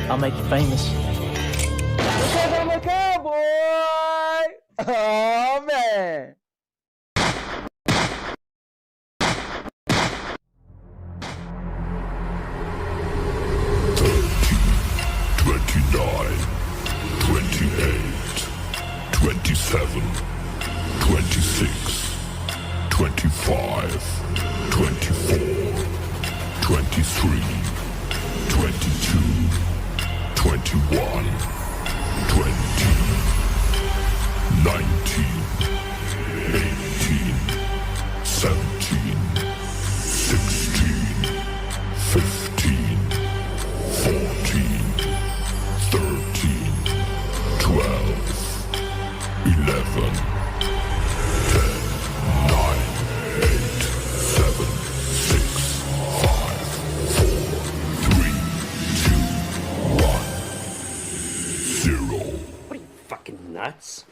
I'll make you famous. Because I'm a cowboy! Oh, man! Nuts?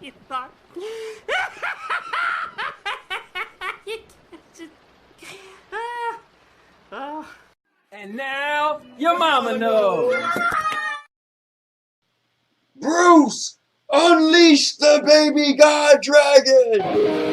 You thought? And now, your mama knows. Bruce, unleash the baby god dragon!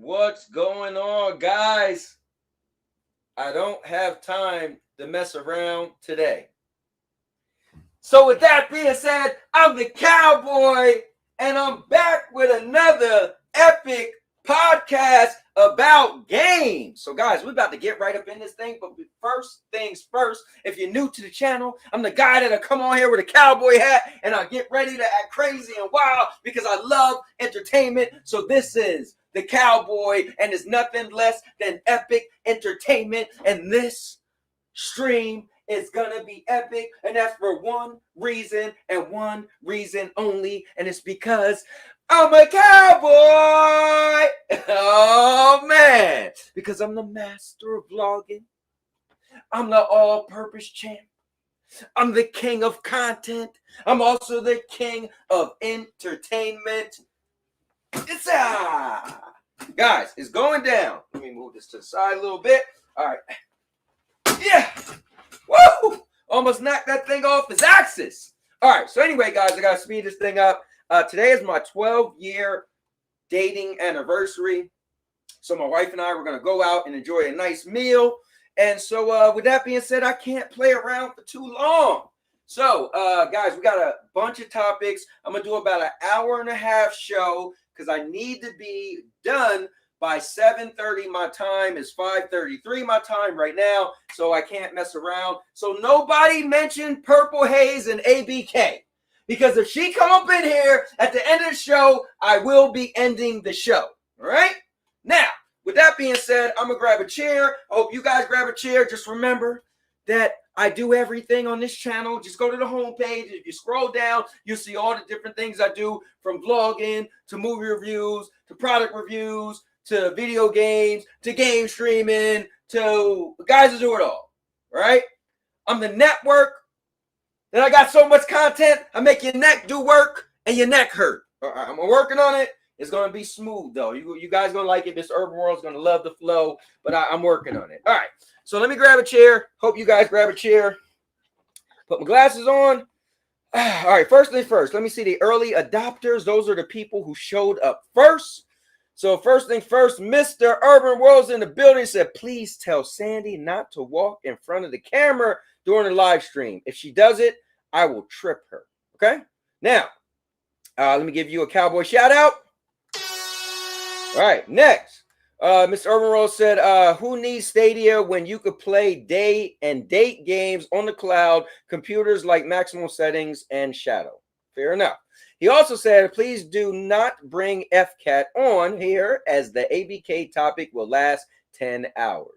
What's going on, guys? I don't have time to mess around today. So with that being said, I'm the Cowboy, and I'm back with another epic podcast about games. So guys, we're about to get right up in this thing, but first things first, if you're new to the channel, I'm the guy that'll come on here with a cowboy hat and I'll get ready to act crazy and wild because I love entertainment. So this is the Cowboy, and it's nothing less than epic entertainment, and this stream is gonna be epic, and that's for one reason and one reason only, and it's because I'm a cowboy. Oh man, because I'm the master of vlogging. I'm the all-purpose champ. I'm the king of content. I'm also the king of entertainment. Guys, it's going down. Let me move this to the side a little bit. All right. Yeah. Woo! Almost knocked that thing off its axis. All right. So anyway, guys, I got to speed this thing up. Today is my 12-year dating anniversary. So my wife and I were going to go out and enjoy a nice meal. And so with that being said, I can't play around for too long. So, guys, we got a bunch of topics. I'm going to do about an hour and a half show because I need to be done by 7:30 my time. Is 5:33 my time right now, so I can't mess around. So nobody mentioned Purple Haze and ABK, because if she come up in here at the end of the show, I will be ending the show. All right? Now, with that being said, I'm going to grab a chair. I hope you guys grab a chair. Just remember that I do everything on this channel. Just go to the homepage. If you scroll down, you'll see all the different things I do, from vlogging to movie reviews to product reviews to video games to game streaming to guys who do it all. Right? I'm the network Then I got so much content, I make your neck do work and your neck hurt. All right, I'm working on it. It's gonna be smooth though. You guys gonna like it. This Urban World's gonna love the flow, but I'm working on it. All right, so let me grab a chair. Hope you guys grab a chair. Put my glasses on. All right, first thing first, let me see the early adopters. Those are the people who showed up first. So first thing first, Mr. Urban World's in the building. Said, please tell Sandy not to walk in front of the camera during the live stream. If she does it, I will trip her. Okay? Now, let me give you a Cowboy shout out. All right, next. Mr. Urban World said, who needs Stadia when you could play day and date games on the cloud, computers like maximum settings and shadow? Fair enough. He also said, please do not bring FCAT on here as the ABK topic will last 10 hours.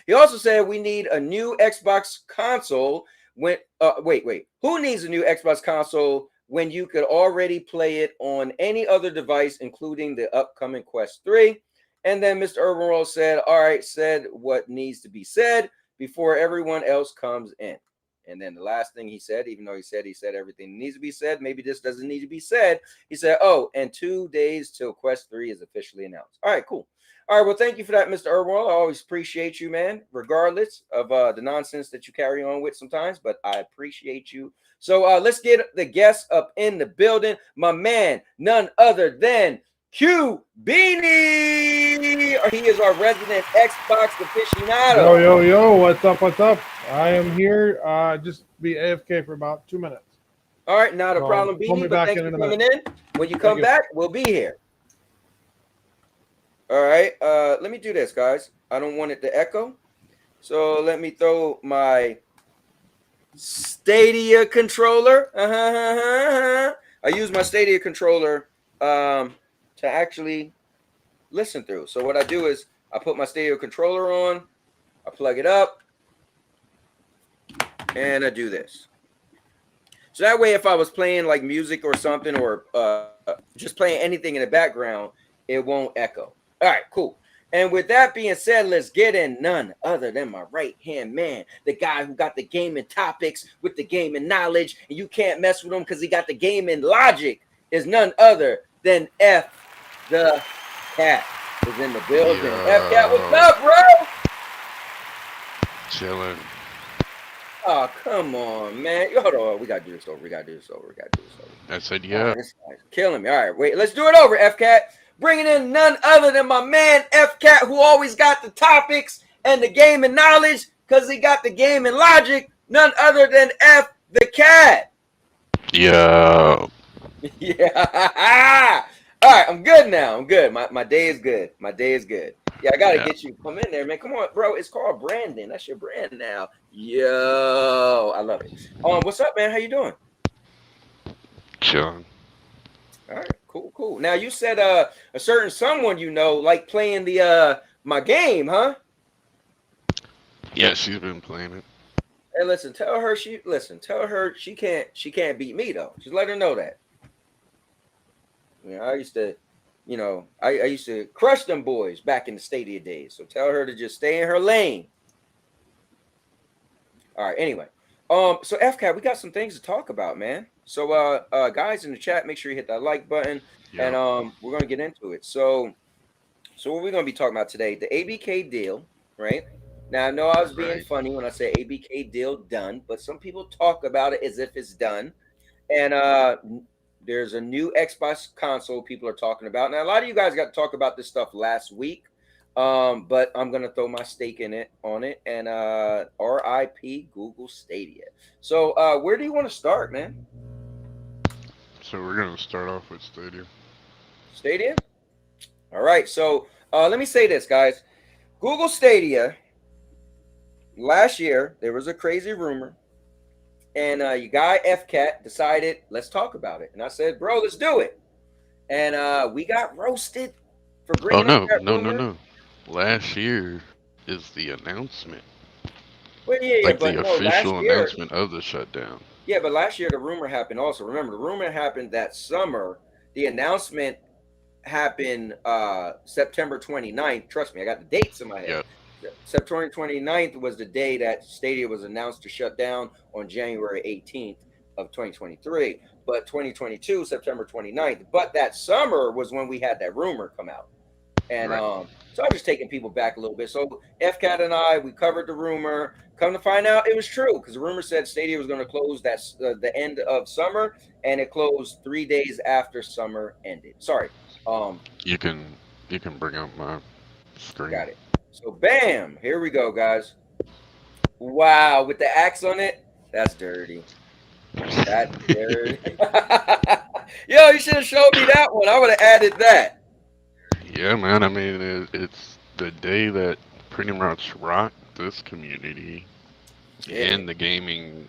He also said we need a new Xbox console when wait. Who needs a new Xbox console when you could already play it on any other device, including the upcoming Quest 3? And then Mr. Urban World said, all right, said what needs to be said before everyone else comes in. And then the last thing he said, even though he said everything that needs to be said, maybe this doesn't need to be said. He said, oh, and 2 days till Quest 3 is officially announced. All right, cool. All right, well, thank you for that, Mr. Urban World. I always appreciate you, man, regardless of the nonsense that you carry on with sometimes, but I appreciate you. So let's get the guests up in the building. My man, none other than Q Beanie, or he is our resident Xbox aficionado. Yo, what's up? I am here, just be AFK for about 2 minutes. All right, not a problem, pull me Beanie, but back thanks in for a coming minute. in. When you come back, we'll be here. All right, let me do this, guys. I don't want it to echo. So let me throw my Stadia controller. I use my Stadia controller to actually listen through. So what I do is I put my Stadia controller on, I plug it up, and I do this. So that way, if I was playing like music or something, or just playing anything in the background, it won't echo. All right, cool. And with that being said, let's get in none other than my right-hand man, the guy who got the gaming topics with the gaming knowledge, and you can't mess with him because he got the gaming logic, is none other than F the Cat is in the building. Yo. F Cat, what's up, bro? Chilling. Oh, come on, man. Hold on. We got to do this over. I said, All yeah. right, this guy's killing me. All right, wait. Let's do it over, F Cat. Bringing in none other than my man F Cat, who always got the topics and the gaming knowledge because he got the gaming logic. None other than F the Cat. Yo. Yeah. All right, I'm good now. I'm good. My day is good. Yeah, I gotta get you come in there, man. Come on, bro. It's called branding. That's your brand now. Yo, I love it. What's up, man? How you doing? Chilling. All right, cool. Now you said a certain someone you know like playing the my game, huh? Yeah, she's been playing it. Hey, listen, tell her she can't beat me though. Just let her know that. I used to, I used to crush them boys back in the Stadia days. So tell her to just stay in her lane. All right. Anyway, so FCAT, we got some things to talk about, man. So, guys in the chat, make sure you hit that like button, and we're gonna get into it. So what we're gonna be talking about today? The ABK deal, right? Now I know I was being funny when I say ABK deal done, but some people talk about it as if it's done, and there's a new Xbox console people are talking about. Now a lot of you guys got to talk about this stuff last week. But I'm gonna throw my stake in it on it, and RIP Google Stadia. So where do you want to start, man? So we're gonna start off with Stadia? All right, so let me say this, guys. Google Stadia, last year there was a crazy rumor, and your guy FCAT decided, let's talk about it. And I said, bro, let's do it. And we got roasted for bringing up that rumor. No. Last year is the announcement. Well, yeah, like but the no, official last year, announcement of the shutdown. Yeah, but last year the rumor happened also. Remember, the rumor happened that summer. The announcement happened September 29th. Trust me, I got the dates in my head. Yep. September 29th was the day that Stadia was announced to shut down on January 18th of 2023. But 2022, September 29th. But that summer was when we had that rumor come out. And Right. so I'm just taking people back a little bit. So FCAT and I, we covered the rumor. Come to find out, it was true because the rumor said Stadia was going to close the end of summer, and it closed 3 days after summer ended. Sorry. You can bring up my screen. Got it. So bam, here we go, guys. Wow, with the axe on it, that's dirty. That's dirty. Yo, you should have showed me that one. I would have added that. Yeah, man. I mean, it's the day that pretty much rocked this community Yeah. and the gaming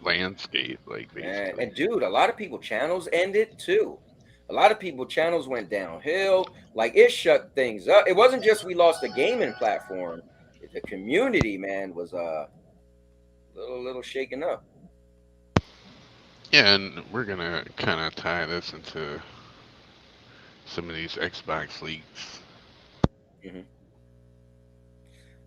landscape, like basically. And dude, a lot of people channels ended too. A lot of people channels went downhill. Like it shut things up. It wasn't just we lost the gaming platform. The community, man, was little shaken up. Yeah, and we're gonna kind of tie this into some of these Xbox leaks. Mhm.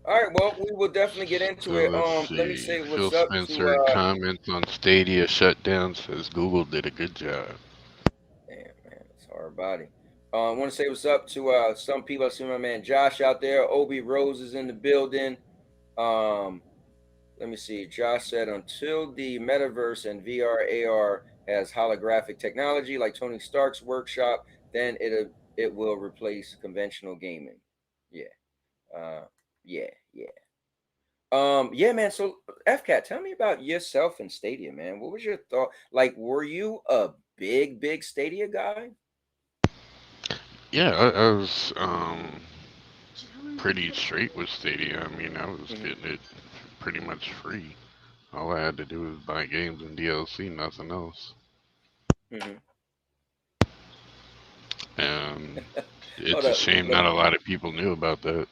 All right, well, we will definitely get into So it. let's Let me see. say Phil what's up to Spencer comments on Stadia shutdown, says Google did a good job. damn man, it's hard body. I want to say what's up to some people. I see my man Josh out there. Obi Rose is in the building. Let me see. Josh said until the metaverse and VR AR has holographic technology like Tony Stark's workshop, then it will replace conventional gaming. Yeah. Uh, yeah. Yeah, man. So FCAT, tell me about yourself and Stadia, man. What was your thought? Like, were you a big Stadia guy? Yeah, I was pretty straight with Stadia. I mean, I was Hmm. getting it pretty much free. All I had to do was buy games and DLC, nothing else. Hmm. And Hold it's a up. shame not a lot of people knew about that.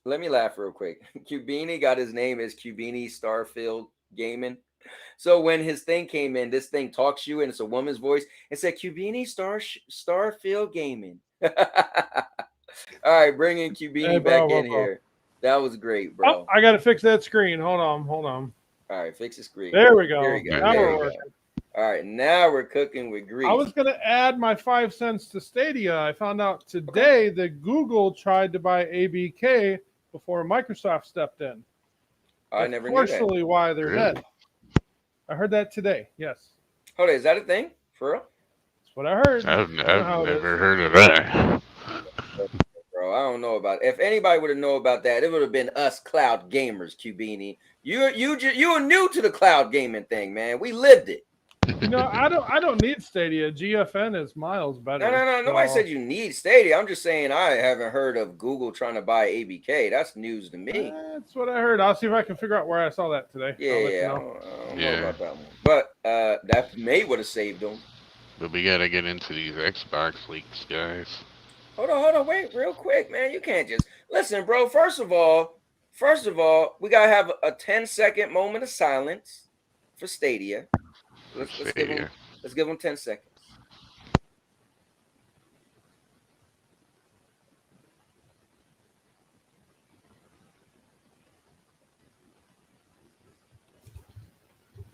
Let me laugh real quick. Cubini got his name as Cubini Starfield Gaming. So when his thing came in, this thing talks you and it's a woman's voice. It said Cubini Starfield Gaming. All right, bringing Hey, Cubini back bro, in here. That was great, Oh, bro. I got to fix that screen. Hold on. All right, fix the screen. There we There go. you go. Now There we're you go. working. All right, now we're cooking with I grease. was going to add my 5 cents to Stadia. I found out today that Google tried to buy ABK before Microsoft stepped in. I That's never knew that. partially why they're Really? dead. I heard that today. Yes, Hold on, is that a thing? For real? that's what I heard. I've I don't know how it is. never heard of that. Bro, I don't know about it. If anybody would have known about that, it would have been us cloud gamers, Cubini. You were new to the cloud gaming thing, man. We lived it. I don't need Stadia. GFN is miles better. No. Nobody So, said you need Stadia. I'm just saying I haven't heard of Google trying to buy ABK. That's news to me. that's what I heard. I'll see if I can figure out where I saw that today. I'll let you Yeah, know. I don't know Yeah. about that one. But that may would have saved them. But we gotta get into these Xbox leaks, guys. Hold on, wait, real quick, man. You can't just listen, bro. First of all, we gotta have a 10-second moment of silence for Stadia. Let's Stadia. give them 10 seconds.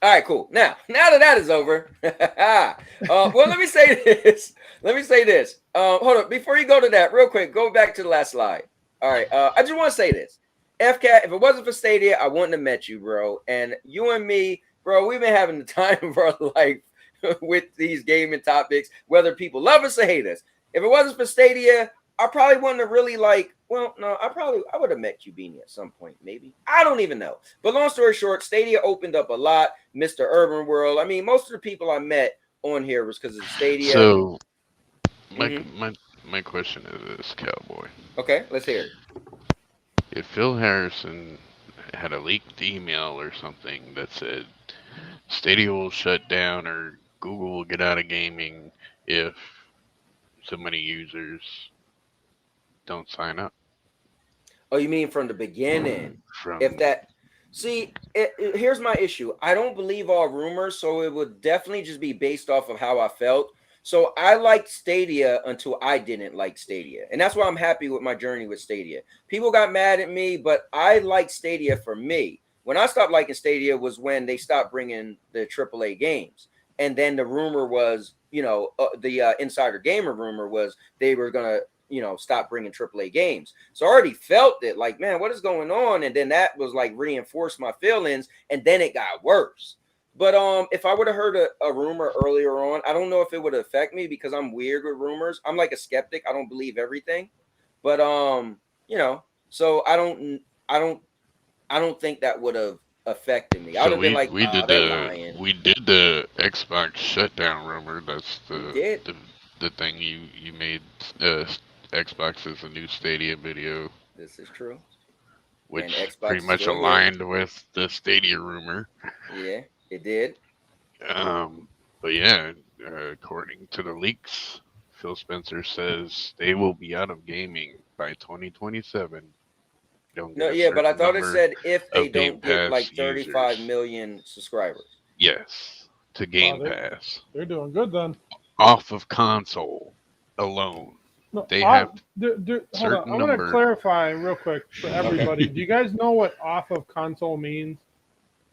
All right, cool. Now that is over. Well, let me say this. Hold on. Before you go to that, real quick, go back to the last slide. All right. I just want to say this. FCAT, if it wasn't for Stadia, I wouldn't have met you, bro. And you and me, bro, we've been having the time of our life with these gaming topics, whether people love us or hate us. If it wasn't for Stadia, I probably wouldn't have really I would have met Cubini at some point, maybe. I don't even know. But long story short, Stadia opened up a lot. Mr. Urban World. I mean, most of the people I met on here was because of Stadia. So my question is this, Cowboy. Okay, let's hear it. If Phil Harrison had a leaked email or something that said Stadia will shut down or Google will get out of gaming if so many users don't sign up. Oh, you mean from the beginning? From Here's my issue. I don't believe all rumors, so it would definitely just be based off of how I felt. So I liked Stadia until I didn't like Stadia. And that's why I'm happy with my journey with Stadia. People got mad at me, but I like Stadia for me. When I stopped liking Stadia was when they stopped bringing the AAA games. And then the rumor was, the insider gamer rumor was they were going to, stop bringing AAA games. So I already felt it like, man, what is going on? And then that was like reinforced my feelings. And then it got worse. But if I would have heard a rumor earlier on, I don't know if it would affect me because I'm weird with rumors. I'm like a skeptic. I don't believe everything. But so I don't think that would have affected me. I would So have been like, we oh, did they're the lying. we did the Xbox shutdown rumor. That's We did. the thing you made. Xbox is a new Stadia video, This is true. And which Xbox pretty much still did. aligned with the Stadia rumor. Yeah, it did. But yeah, according to the leaks, Phil Spencer says they will be out of gaming by 2027. Don't No, get a yeah, but I certain thought it number said if they of Game don't get like Pass 35 users. million subscribers. Yes, to Game Pass They're doing good then. off of console alone. No, They have hold on. certain I want to number. clarify real quick for everybody. Do you guys know what off of console means?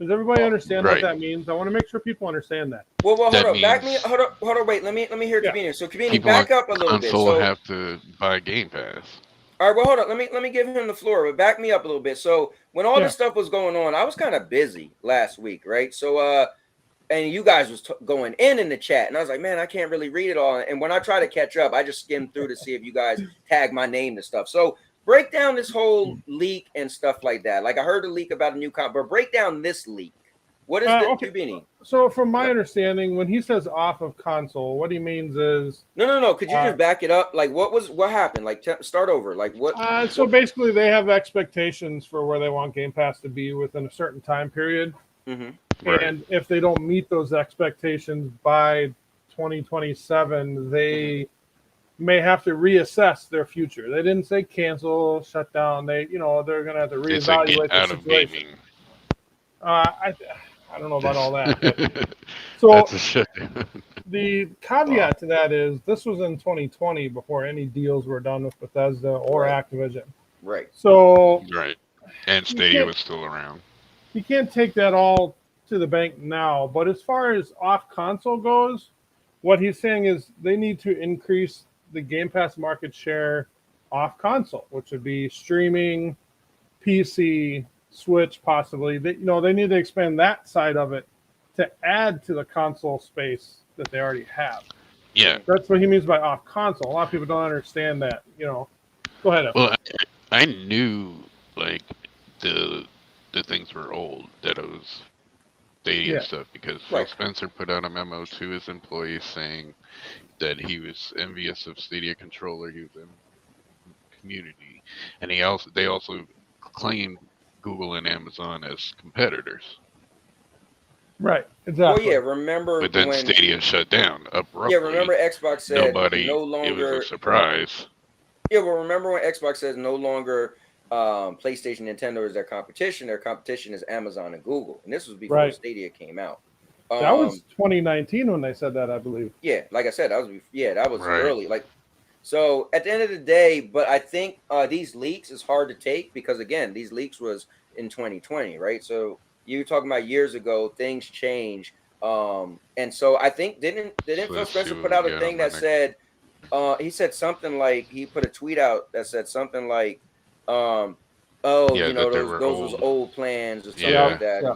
Does everybody understand what Right. that means? I want to make sure people understand that. Well, hold That up. Back me. means Hold up. Wait. Let me hear Yeah. Convenience. So Convenience, people on back up a little bit. console So have to buy Game Pass. all right. Well, hold on. Let me give him the floor, but back me up a little bit. So when all this stuff was going on, I was kind of busy last week, right? So and you guys was going in the chat, and I was like, man, I can't really read it all. And when I try to catch up, I just skim through to see if you guys tag my name to stuff. So break down this whole leak and stuff like that. Like I heard a leak about a new comp, but break down this leak. What is the Convenience? So from my understanding, when he says off of console, what he means is No. Could you just back it up? Like what happened? Like start over. Like what? So basically, they have expectations for where they want Game Pass to be within a certain time period. Mm-hmm. Right. And if they don't meet those expectations by 2027, they may have to reassess their future. They didn't say cancel, shut down. They're going to have to They say reevaluate get the out of situation. gaming. I don't know about all that. But, so That's a shutdown. the caveat to that is this was in 2020 before any deals were done with Bethesda or Activision. Right. So Right. And Stadia was still around. you can't take that all to the bank now. But as far as off console goes, what he's saying is they need to increase the Game Pass market share off console, which would be streaming, PC, Switch, possibly. They need to expand that side of it to add to the console space that they already have. Yeah. That's what he means by off console. A lot of people don't understand that. Go ahead. Well, I knew like the things were old, that it was Stadia stuff, because Phil Spencer put out a memo to his employees saying that he was envious of Stadia controller. He was in the community, and they also claimed Google and Amazon as competitors. Right, exactly. Well, yeah, remember But then when Stadia shut down abruptly. Yeah, remember Xbox said nobody, no longer. It was a surprise. Yeah, well, remember when Xbox says no longer PlayStation, Nintendo is their competition. Their competition is Amazon and Google, and this was before Stadia came out. That was 2019 when they said that, I believe. Yeah, like I said, that was early. Like, so at the end of the day, but I think these leaks is hard to take because again, these leaks was in 2020, right? So you're talking about years ago, things change. And so I think didn't Phil Spencer put out a thing that said he said something like he put a tweet out that said something like those was old plans or something like that. Yeah.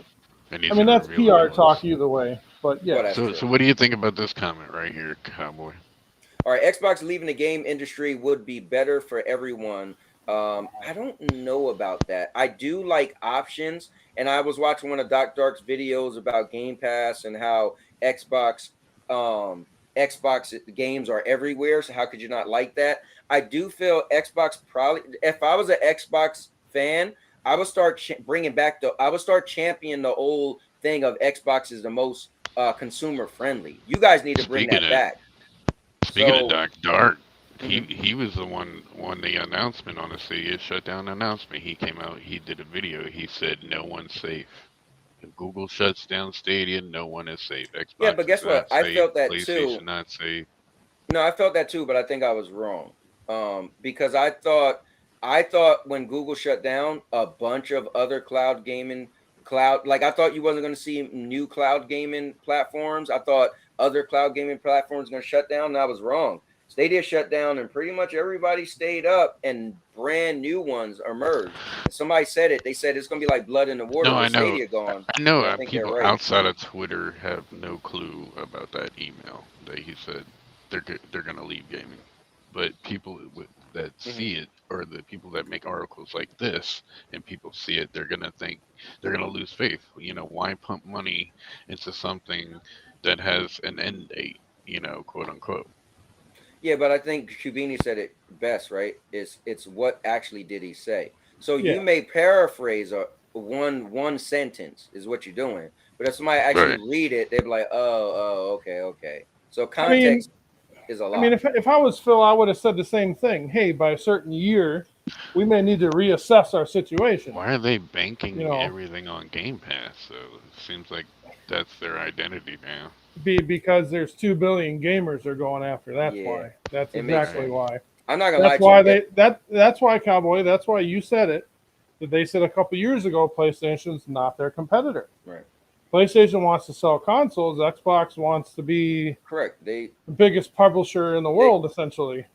I mean, that's PR talk either way, but yeah. So what do you think about this comment right here, Cowboy? All right, Xbox leaving the game industry would be better for everyone. I don't know about that. I do like options, and I was watching one of Doc Dark's videos about Game Pass and how Xbox games are everywhere. So how could you not like that? I do feel Xbox probably. If I was an Xbox fan, I would start championing the old thing of Xbox is the most consumer friendly. You guys need to bring that back. Speaking of Doc Dark, he was the one the announcement on the Stadia shutdown announcement. He came out, he did a video. He said no one's safe. If Google shuts down Stadia, no one is safe. Xbox, yeah, but guess what? I felt that PlayStation too. not safe. No, I felt that too, but I think I was wrong. Because I thought when Google shut down, a bunch of other like I thought you wasn't going to see new cloud gaming platforms. I thought other cloud gaming platforms going to shut down, and I was wrong. Stadia shut down, and pretty much everybody stayed up, and brand new ones emerged. And somebody said it. They said it's going to be like blood in the water No, I with know. Stadia gone, I know and I think they're people right. outside of Twitter have no clue about that email that he said they're gonna leave gaming, but people that Hmm. see it, or the people that make articles like this, and people see it, they're gonna think they're gonna lose faith. You know, why pump money into something that has an end date? You know, quote unquote. Yeah, but I think Cubini said it best, right? It's what actually did he say? So you Yeah. may paraphrase one sentence is what you're doing, but if somebody actually Right. read it, they'd be like, oh, okay, okay. So I mean, context is a I mean, lot. if I was Phil, I would have said the same thing. Hey, by a certain year, we may need to reassess our situation. Why are they You banking know, everything on Game Pass? So it seems like that's their identity now. because there's 2 billion gamers they're going after. That's Yeah, why. That's it makes exactly Right. sense. why. I'm not gonna lie That's to why you. that's why Cowboy. That's why you said it. That they said a couple years ago, PlayStation's not their competitor. Right, PlayStation wants to sell consoles. Xbox wants to be correct. They the biggest publisher in the they world, essentially,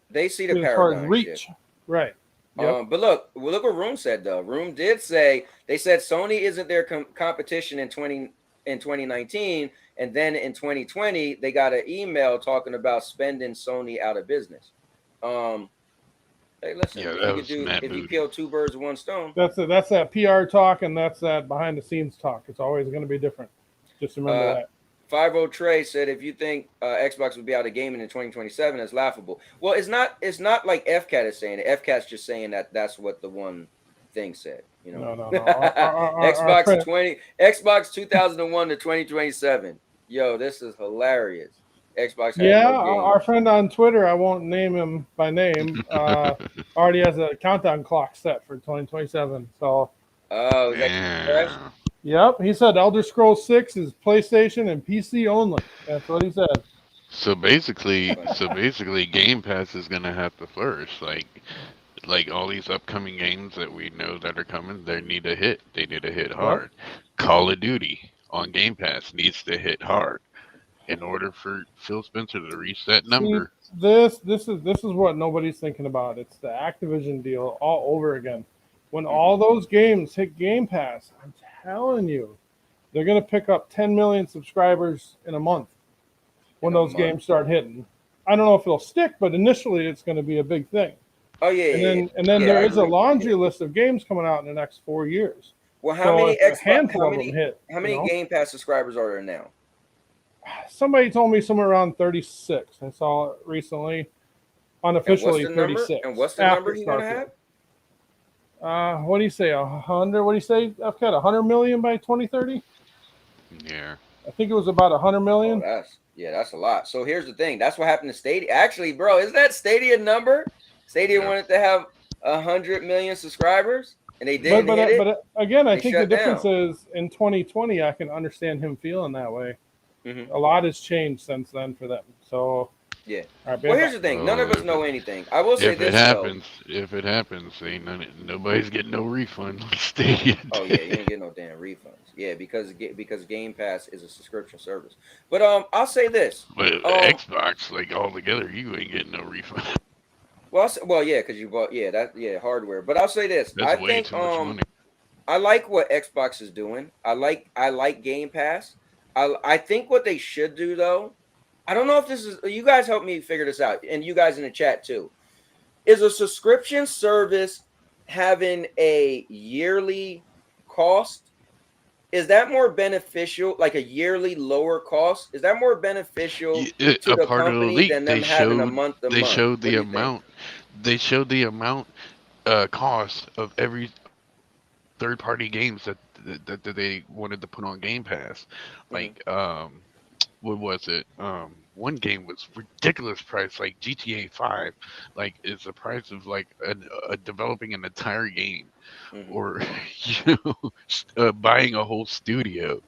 they see the as far as paradigm shift. reach. Right. Yep. But look what Room said though. Room did say they said Sony isn't their competition in 2019, and then in 2020 they got an email talking about spending Sony out of business. Um, hey, listen, Yeah, if that you could was do Matt if you Booty. kill two birds with one stone, That's that PR talk, and that's that behind the scenes talk. It's always going to be different. Just remember uh, that. 50 Trey said if you think Xbox would be out of gaming in 2027, it's laughable. Well, it's not like FCAT is saying it. FCAT's just saying that that's what the one thing said. No, no, no. Our Xbox friend, Xbox 2001 to 2027. Yo, this is hilarious. Xbox has yeah, no our games. friend on Twitter. I won't name him by name. Already has a countdown clock set for 2027. So, Oh, is that fresh? Yeah. yep, he said Elder Scrolls 6 is PlayStation and PC only. That's what he said. Funny. So basically, Game Pass is gonna have to flourish. Like all these upcoming games that we know that are coming, they need a hit. They need to hit Yep. hard. Call of Duty on Game Pass needs to hit hard in order for Phil Spencer to reach that See, number. this is what nobody's thinking about. It's the Activision deal all over again. When Hmm. all those games hit Game Pass, I'm telling you, they're going to pick up 10 million subscribers in a month when In a those month. games start hitting. I don't know if it'll stick, but initially it's going to be a big thing. Oh yeah, And yeah, then yeah. there I is a agree. laundry list of games coming out in the next 4 years. Well, how So many if a Xbox? handful of them hit, How many Game Pass subscribers are there now? somebody told me somewhere around 36. I saw it recently, And what's unofficially the number? And 36 what's the number after he's gonna have? Starfield. What do you say? 100? What do you say? I've got 100 million by 2030. Yeah. I think it was about 100 Oh, million. that's a lot. So here's the thing. That's what happened to Stadia. Actually, bro, is that Stadia number? Stadia Yep. wanted to have 100 million subscribers, and they But didn't hit it. again, I They think the shut difference down. is in 2020. I can understand him feeling that way. Hmm. A lot has changed since then for them. So, all Yeah. right, Well, bam, here's bam. the thing. None of Well, us know anything. I will say this though. if it happens, ain't nobody's getting no refund like Stadia Oh yeah, you did. ain't getting no damn refunds. Yeah, because Game Pass is a subscription service. But I'll say this. But Um, Xbox, like all together, you ain't getting no refund. well, yeah, because you bought hardware. But I'll say this. That's I way think too much money. I like what Xbox is doing. I like Game Pass. I think what they should do though. I don't know if this is you guys help me figure this out, and you guys in the chat too. Is a subscription service having a yearly cost? Is that more beneficial, like a yearly lower cost? Is that more beneficial to A the part of the company leak, than them having a month to they month? showed What the do you think? amount, cost of every third party games that they wanted to put on Game Pass. Hmm. Like what was it? One game was ridiculous price, like GTA 5, like it's the price of like developing an entire game, Hmm. or you know, buying a whole studio,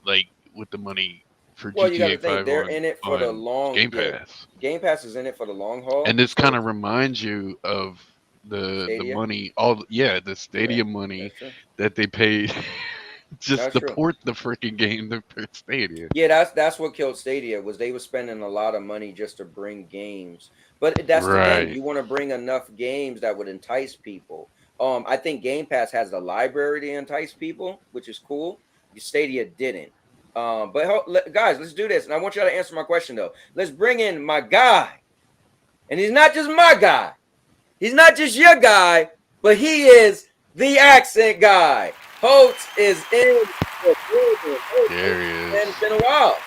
like with the money. for Well, you got to GTA think 5 they're in it for the on long. Game Yeah, Pass. Game Pass is in it for the long haul. And this So kind of reminds you of the Stadia. money, all the Yeah, Stadia money that's true. that they paid just That's to true. port the freaking game to Stadia. Yeah, that's what killed Stadia was they were spending a lot of money just to bring games. But that's the thing. Right. You want to bring enough games that would entice people. I think Game Pass has the library to entice people, which is cool. Stadia didn't. Guys, let's do this. And I want y'all to answer my question though. Let's bring in my guy. And he's not just my guy. He's not just your guy, but he is the accent guy. Holtz is in the building. There he is. It's been a while.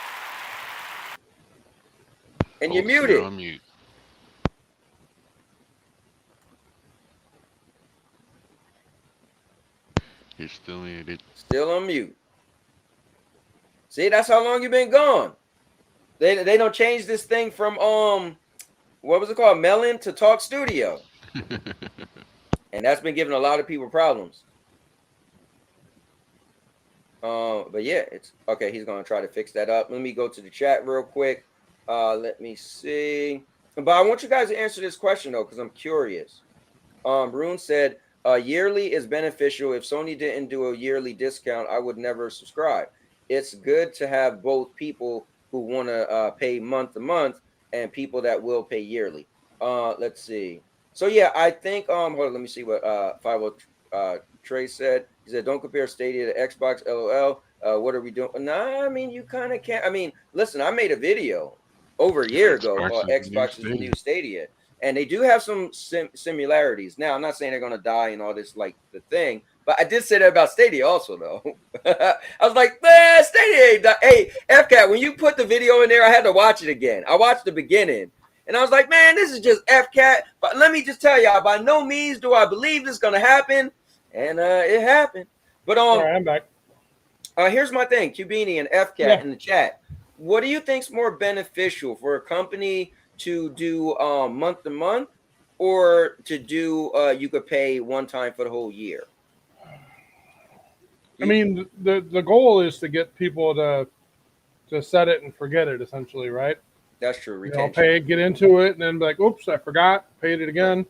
And you're Holtz, you're muted. on mute. You're still muted. Still on mute. See, that's how long you've been gone. They don't change this thing from what was it called? Melon to Talk Studio. And that's been giving a lot of people problems. But yeah, it's okay. He's gonna try to fix that up. Let me go to the chat real quick. Let me see. But I want you guys to answer this question though, because I'm curious. Rune said, yearly is beneficial. If Sony didn't do a yearly discount, I would never subscribe. It's good to have both people who want to pay month to month and people that will pay yearly. Let's see. So yeah, I think hold on, let me see what 50 Trey said. He said, "Don't compare Stadia to Xbox." LOL. What are we doing? Nah, I mean you kind of can't. I mean, listen, I made a video over a year ago called Xbox is the new Stadia. And they do have some similarities. Now, I'm not saying they're going to die and all this, like the thing, but I did say that about Stadia also, though. I was like, man, Stadia ain't die. Hey, FCAT, when you put the video in there, I had to watch it again. I watched the beginning, and I was like, man, this is just FCAT. But let me just tell y'all, by no means do I believe this is going to happen. And it happened. But All right, I'm back. Here's my thing, Cubini and FCAT in the chat. What do you think's more beneficial for a company to do month to month, or to do you could pay one time for the whole year? I mean, the goal is to get people to set it and forget it, essentially, right? That's true. You know, pay it, get into it, and then be like, "Oops, I forgot." Paid it again.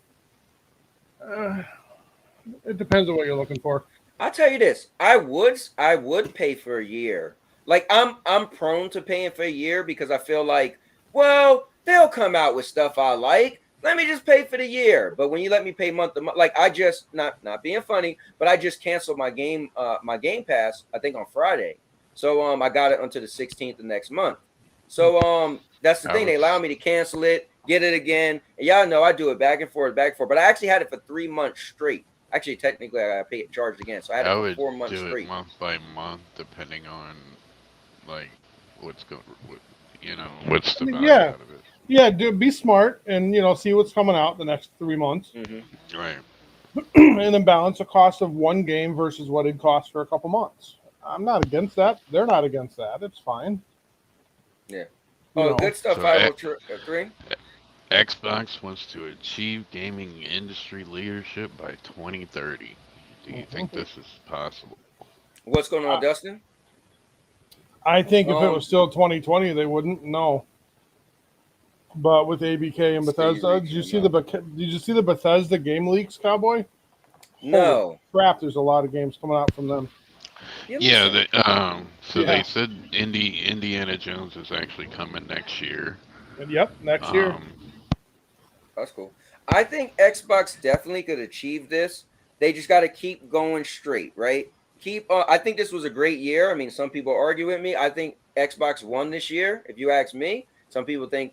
It depends on what you're looking for. I'll tell you this: I would pay for a year. Like I'm prone to paying for a year because I feel like, well, they'll come out with stuff I like. Let me just pay for the year. But when you let me pay month to month, like I just not being funny, but I just canceled my Game Pass, I think on Friday. So I got it until the 16th of next month. So that's the thing. They allow me to cancel it, get it again. And y'all know I do it back and forth. But I actually had it for 3 months straight. Actually, technically, I got paid charged again. So I had it for 4 months do straight. It month by month, depending on like what's going, what's the value out of it. Yeah, be smart and see what's coming out the next 3 months. Mm-hmm. Right. And then balance the cost of one game versus what it costs for a couple months. I'm not against that. They're not against that. It's fine. Yeah. Good stuff. 503. Xbox wants to achieve gaming industry leadership by 2030. Do you think this is possible? What's going on, Dustin? I think if it was still 2020, they wouldn't. No. But with ABK and Bethesda, did you see the Bethesda game leaks, Cowboy? No. Holy crap! There's a lot of games coming out from them. Yeah. They said Indiana Jones is actually coming next year. Yep, next year. That's cool. I think Xbox definitely could achieve this. They just got to keep going straight, right? I think this was a great year. I mean, some people argue with me. I think Xbox won this year. If you ask me, some people think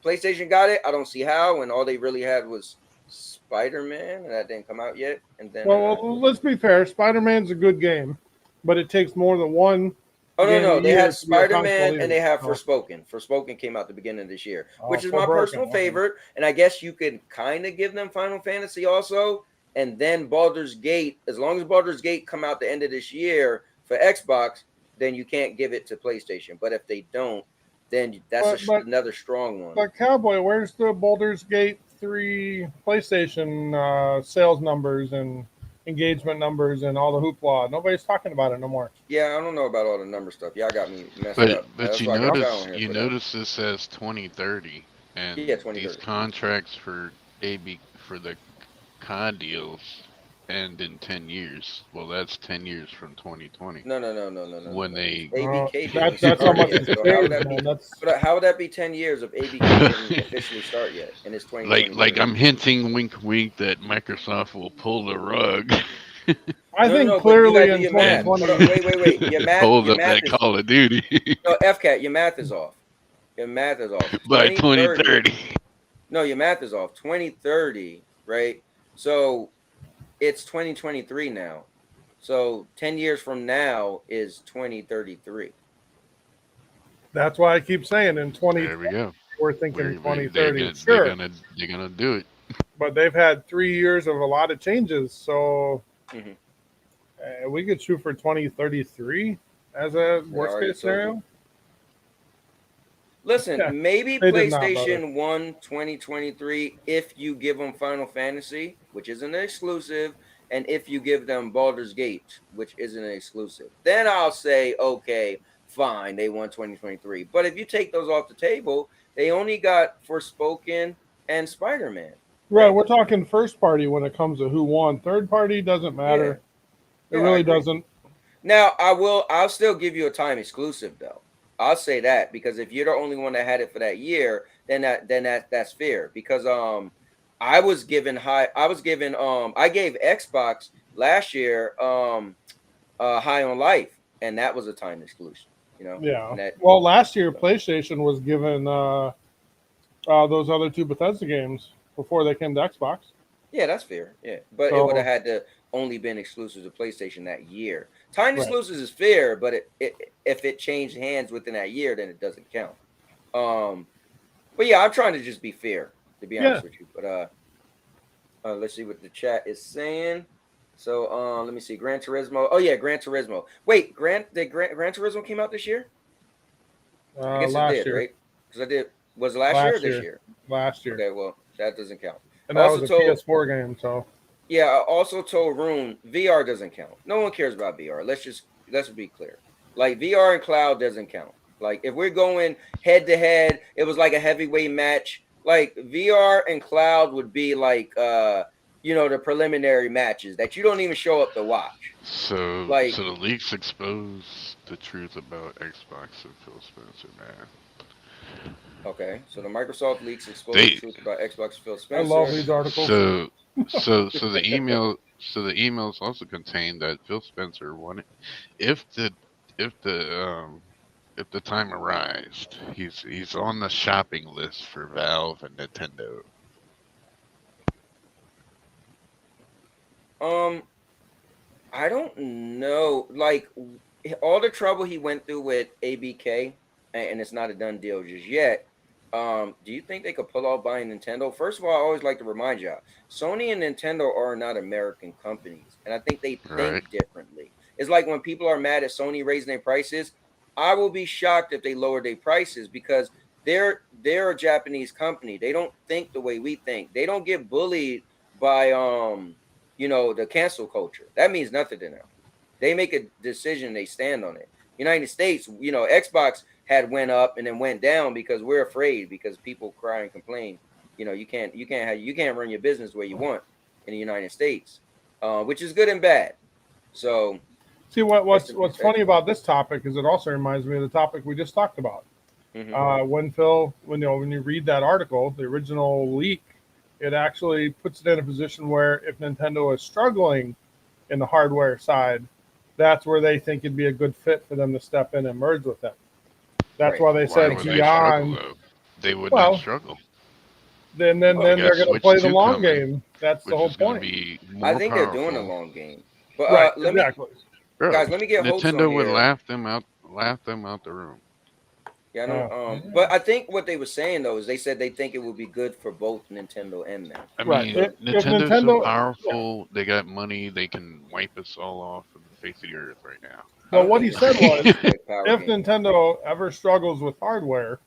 PlayStation got it. I don't see how. And all they really had was Spider-Man, and that didn't come out yet. And then, well, let's be fair. Spider-Man's a good game, but it takes more than one. Oh no! They had Spider-Man and they have Forspoken. Forspoken came out the beginning of this year, which is my personal favorite. And I guess you could kind of give them Final Fantasy also, and then Baldur's Gate. As long as Baldur's Gate come out the end of this year for Xbox, then you can't give it to PlayStation. But if they don't, then that's another strong one. But Cowboy, where's the Baldur's Gate 3 PlayStation sales numbers and engagement numbers and all the hoopla. Nobody's talking about it no more. Yeah, I don't know about all the number stuff. Y'all got me messed But up. but That's you why I got y'all on notice here you for that. notice this says 2030, Yeah, and these 2030. contracts for AB for the COD deals end in 10 years. Well, that's 10 years from 2020 No. when they. ABK didn't That's how start much yet. it's So how would changed, that be? man. That's How would that be 10 years if ABK didn't officially start yet and it's like 2023? I'm hinting, wink, wink, that Microsoft will pull the rug I think No. But you clearly gotta do in your math. and Hold on. 2020. Wait. hold Your up math that is Call of Duty no FCAT. Your math is off. Your math is off. by 2030. 2030. No, your math is off. 2030, right? So it's 2023 now. So 10 years from now is 2033. That's why I keep saying in There 2020 we go. we're thinking They 2030. gonna they Sure, gonna they're gonna do it. but they've had 3 years of a lot of changes, so Mm-hmm. we could shoot for 2033 as a They worst already case told you. scenario. Listen, Yeah, maybe they did not, brother. PlayStation 1 2023 if you give them Final Fantasy, which isn't an exclusive, and if you give them Baldur's Gate, which isn't an exclusive. Then I'll say, okay, fine, they won 2023. But if you take those off the table, they only got Forspoken and Spider-Man, Right, right? we're talking first party when it comes to who won. Third party doesn't Yeah. matter. It Yeah, I really agree. doesn't. Now, I'll still give you a time exclusive though. I'll say that because if you're the only one that had it for that year, then that's fair. Because I gave Xbox last year High on Life, and that was a time exclusion, you know. Yeah. And that Well, last year so, PlayStation was given those other two Bethesda games before they came to Xbox. yeah, that's fair. Yeah. But it would have So had to only been exclusive to PlayStation that year. Time right, exclusives is fair, but if it changed hands within that year, then it doesn't count. Um But yeah, I'm trying to just be fair, to be yeah. honest with you. But let's see what the chat is saying. So let me see. Gran Turismo. Oh yeah, Gran Turismo. Wait, Gran Turismo came out this year? I guess it Last did, year, right? Because I did. Was it last year or last this year, year? last year, Okay, well that doesn't count. and that Also was a told, PS4 game. So yeah, I also told Rune VR doesn't count. No one cares about VR. Let's be clear. Like VR and cloud doesn't count. Like if we're going head to head, it was like a heavyweight match. Like VR and cloud would be like the preliminary matches that you don't even show up to watch. So Like, so the leaks expose the truth about Xbox and Phil Spencer, man. okay, so the Microsoft leaks expose the They truth about Xbox Phil I love Spencer. these articles. so the emails also contain that Phil Spencer wanted if the if the if the time arrived, he's on the shopping list for Valve and Nintendo. Um, I don't know. Like all the trouble he went through with ABK, and it's not a done deal just yet. Do you think they could pull off buying Nintendo? First of all, I always like to remind y'all, Sony and Nintendo are not American companies, and I think they Right. think differently. It's like when people are mad at Sony raising their prices, I will be shocked if they lower their prices because they're a Japanese company. They don't think the way we think. They don't get bullied by the cancel culture. That means nothing to them. They make a decision, they stand on it. United States, Xbox had went up and then went down because we're afraid because people cry and complain. You can't run your business the way you want in the United States, which is good and bad. So See rest in what's peace, funny Xbox. about this topic is it also reminds me of the topic we just talked about. Mm-hmm. When you read that article, the original leak, it actually puts it in a position where if Nintendo is struggling in the hardware side, that's where they think it'd be a good fit for them to step in and merge with them. That's Right. why they Why said would they struggle beyond. though? They would not Well, struggle. then Well, They they're got going to Switch play the 2 long coming, game. That's the which whole is going to point. be I more think they're doing a powerful. long game. But Right. let me, Exactly. Bro, guys, let me get hopes on Nintendo would here. laugh them out the room. Yeah, I know. But I think what they were saying though is they said they think it would be good for both Nintendo and them. I Right. mean, If Nintendo's so Nintendo, yeah. powerful. They got money. They can wipe us all off of the face of the earth right now. I But don't what think he said Nintendo was, is a big power if game though. Nintendo ever struggles with hardware,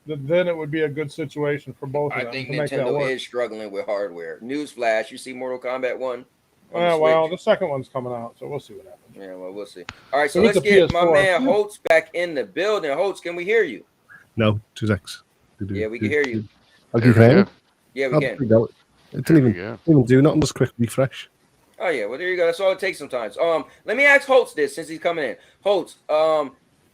then it would be a good situation for both of I them think to make that Nintendo work. is struggling with hardware. Newsflash: you see Mortal Kombat 1? Well, the second one's coming out, so we'll see what happens. Yeah, well, we'll see. All right, so If let's it's a get my PS4. man Holtz back in the building. Holtz, can we hear you? No, 2x. Yeah, we can hear you. Oh, There you we can hear go. me? Yeah, we Oh, can. there we go. It There we didn't go. even do nothing, just quick refresh. Oh yeah, well there you go. That's all it takes sometimes. Let me ask Holtz this since he's coming in. Holtz,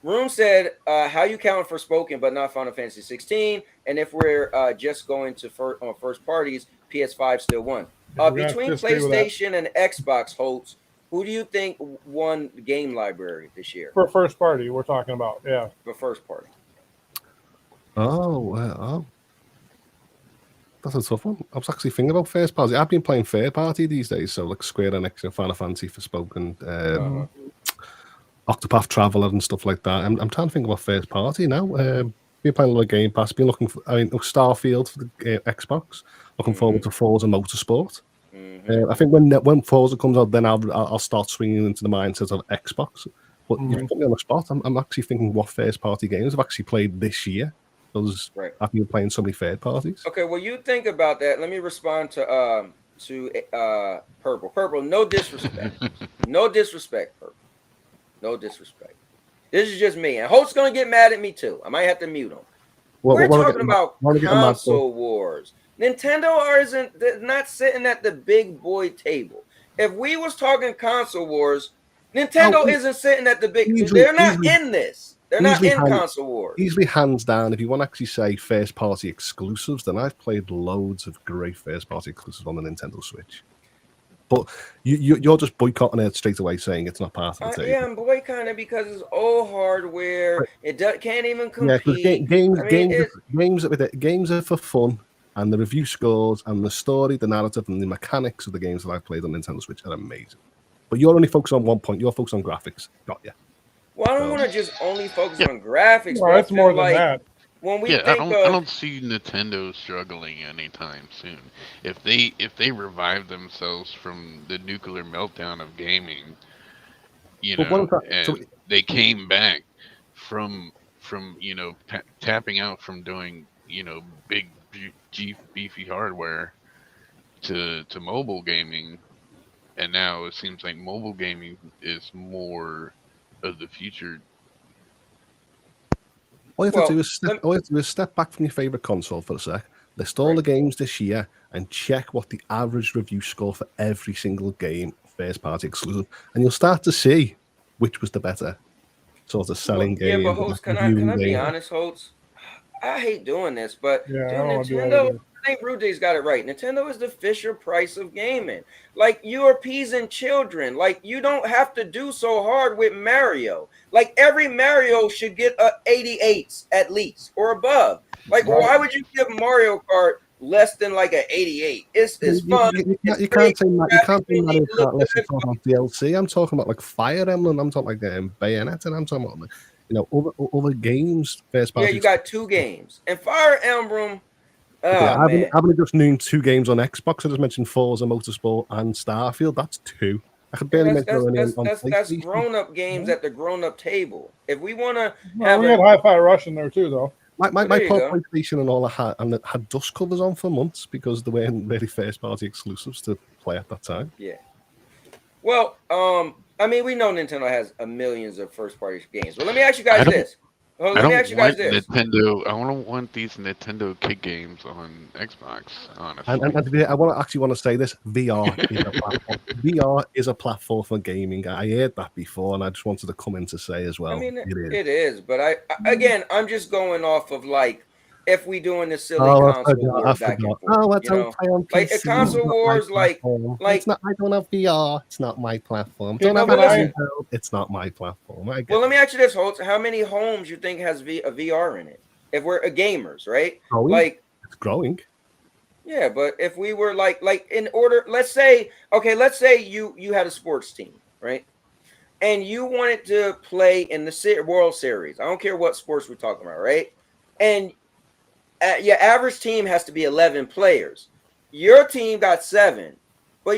Room said how you count for spoken but not Final Fantasy 16, and if we're just going to first parties, PS5 still won. Between PlayStation and Xbox, Holtz, who do you think won the game library this year? For first party, we're talking about, yeah. For first party. Oh, that's a tough one. I was actually thinking about first party. I've been playing third party these days, so like Square Enix and Final Fantasy for spoken, Octopath Traveler and stuff like that. I'm trying to think about first party now. Been playing a lot of Game Pass. Been looking for, Starfield for the Xbox. Looking forward to Forza Motorsport. I think when Forza comes out, then I'll start swinging into the mindset of Xbox. But you've put me on the spot. I'm actually thinking what first party games I've actually played this year. Because I've been playing so many third parties. Okay, well, you think about that. Let me respond to Purple. Purple, no disrespect. No disrespect, Purple. No disrespect. This is just me. And Holt's going to get mad at me, too. I might have to mute him. We're talking about console wars. Nintendo isn't not sitting at the big boy table. If we was talking console wars, Nintendo isn't sitting at the big... They're not in this. They're not in console wars. Easily hands down. If you want to actually say first party exclusives, then I've played loads of great first party exclusives on the Nintendo Switch. But you're just boycotting it straight away, saying it's not part of the table. Yeah, I'm boycotting it because it's old hardware. It can't even compete. Yeah, games are for fun, and the review scores and the story, the narrative, and the mechanics of the games that I've played on Nintendo Switch are amazing. But you're only focused on one point. You're focused on graphics. Got you. Well, I don't want to just only focus on graphics. Well, it's more than that. When we I don't see Nintendo struggling anytime soon. If they revive themselves from the nuclear meltdown of gaming, they came back from tapping out from doing big beefy hardware to mobile gaming, and now it seems like mobile gaming is more of the future. All you have to do is step back from your favorite console for a sec, list all the games this year, and check what the average review score for every single game, first party exclusive, and you'll start to see which was the better sort of selling game. Yeah, but Holtz, can I be honest, Holtz? I hate doing this, but Nintendo, I think Rudy's got it right. Nintendo is the Fisher Price of gaming. Like, you're appeasing children. Like, you don't have to do so hard with Mario. Like, every Mario should get a 88 at least or above. Like, why would you give Mario Kart less than like an 88? It's fun. You can't say Mario Kart unless you're talking about DLC. I'm talking about like Fire Emblem. I'm talking like Bayonetta. And I'm talking about other games. First party. Yeah, you got two games and Fire Emblem. I've only just named two games on Xbox. I just mentioned Forza Motorsport and Starfield. That's two. I could barely mention that's grown-up games at the grown-up table. If we want to we had Hi-Fi Rush in there too, though. My PlayStation and all had dust covers on for months because they weren't really first-party exclusives to play at that time. Yeah. Well, I mean, we know Nintendo has millions of first-party games. Well, let me ask you guys this. Nintendo. I don't want these Nintendo kid games on Xbox, honestly. And I want to say this: VR is a platform. VR is a platform for gaming. I heard that before, and I just wanted to come in to say as well. I mean, it is, but I'm just going off of like if we doing this silly console wars back and forth. Like a console wars, like it's not. I don't have VR. It's not my platform. It's not my platform. Well, let me ask you this, Holtz. How many homes you think has a VR in it? If we're gamers, right? Like it's growing. Yeah, but if we were like in order, let's say you had a sports team, right? And you wanted to play in the World Series. I don't care what sports we're talking about, right? And your average team has to be 11 players. Your team got 7, but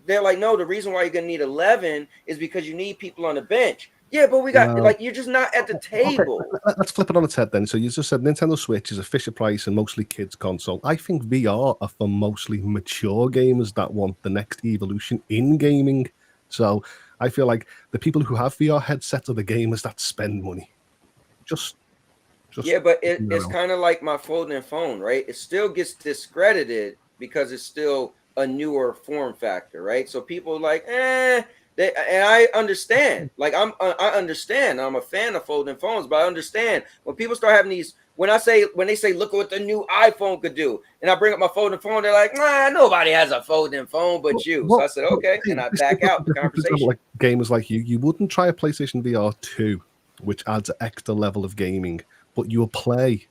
they're like, no. The reason why you're gonna need 11 is because you need people on the bench. Yeah, but we got Well, like you're just not at the table. Okay, let's flip it on its head then. So you just said Nintendo Switch is a Fisher Price and mostly kids console. I think VR are for mostly mature gamers that want the next evolution in gaming. So I feel like the people who have VR headsets are the gamers that spend money. Just Yeah, but you it's know. kind of like my folding phone, right? It still gets discredited because it's still a newer form factor, right? So people like, and I understand. Like I understand. I'm a fan of folding phones, but I understand when people start having these. When they say, look at what the new iPhone could do, and I bring up my folding phone, they're like, nah, nobody has a folding phone but you. So I said, okay, and I back out the conversation. Like gamers like you wouldn't try a PlayStation VR 2, which adds an extra level of gaming, but you'll play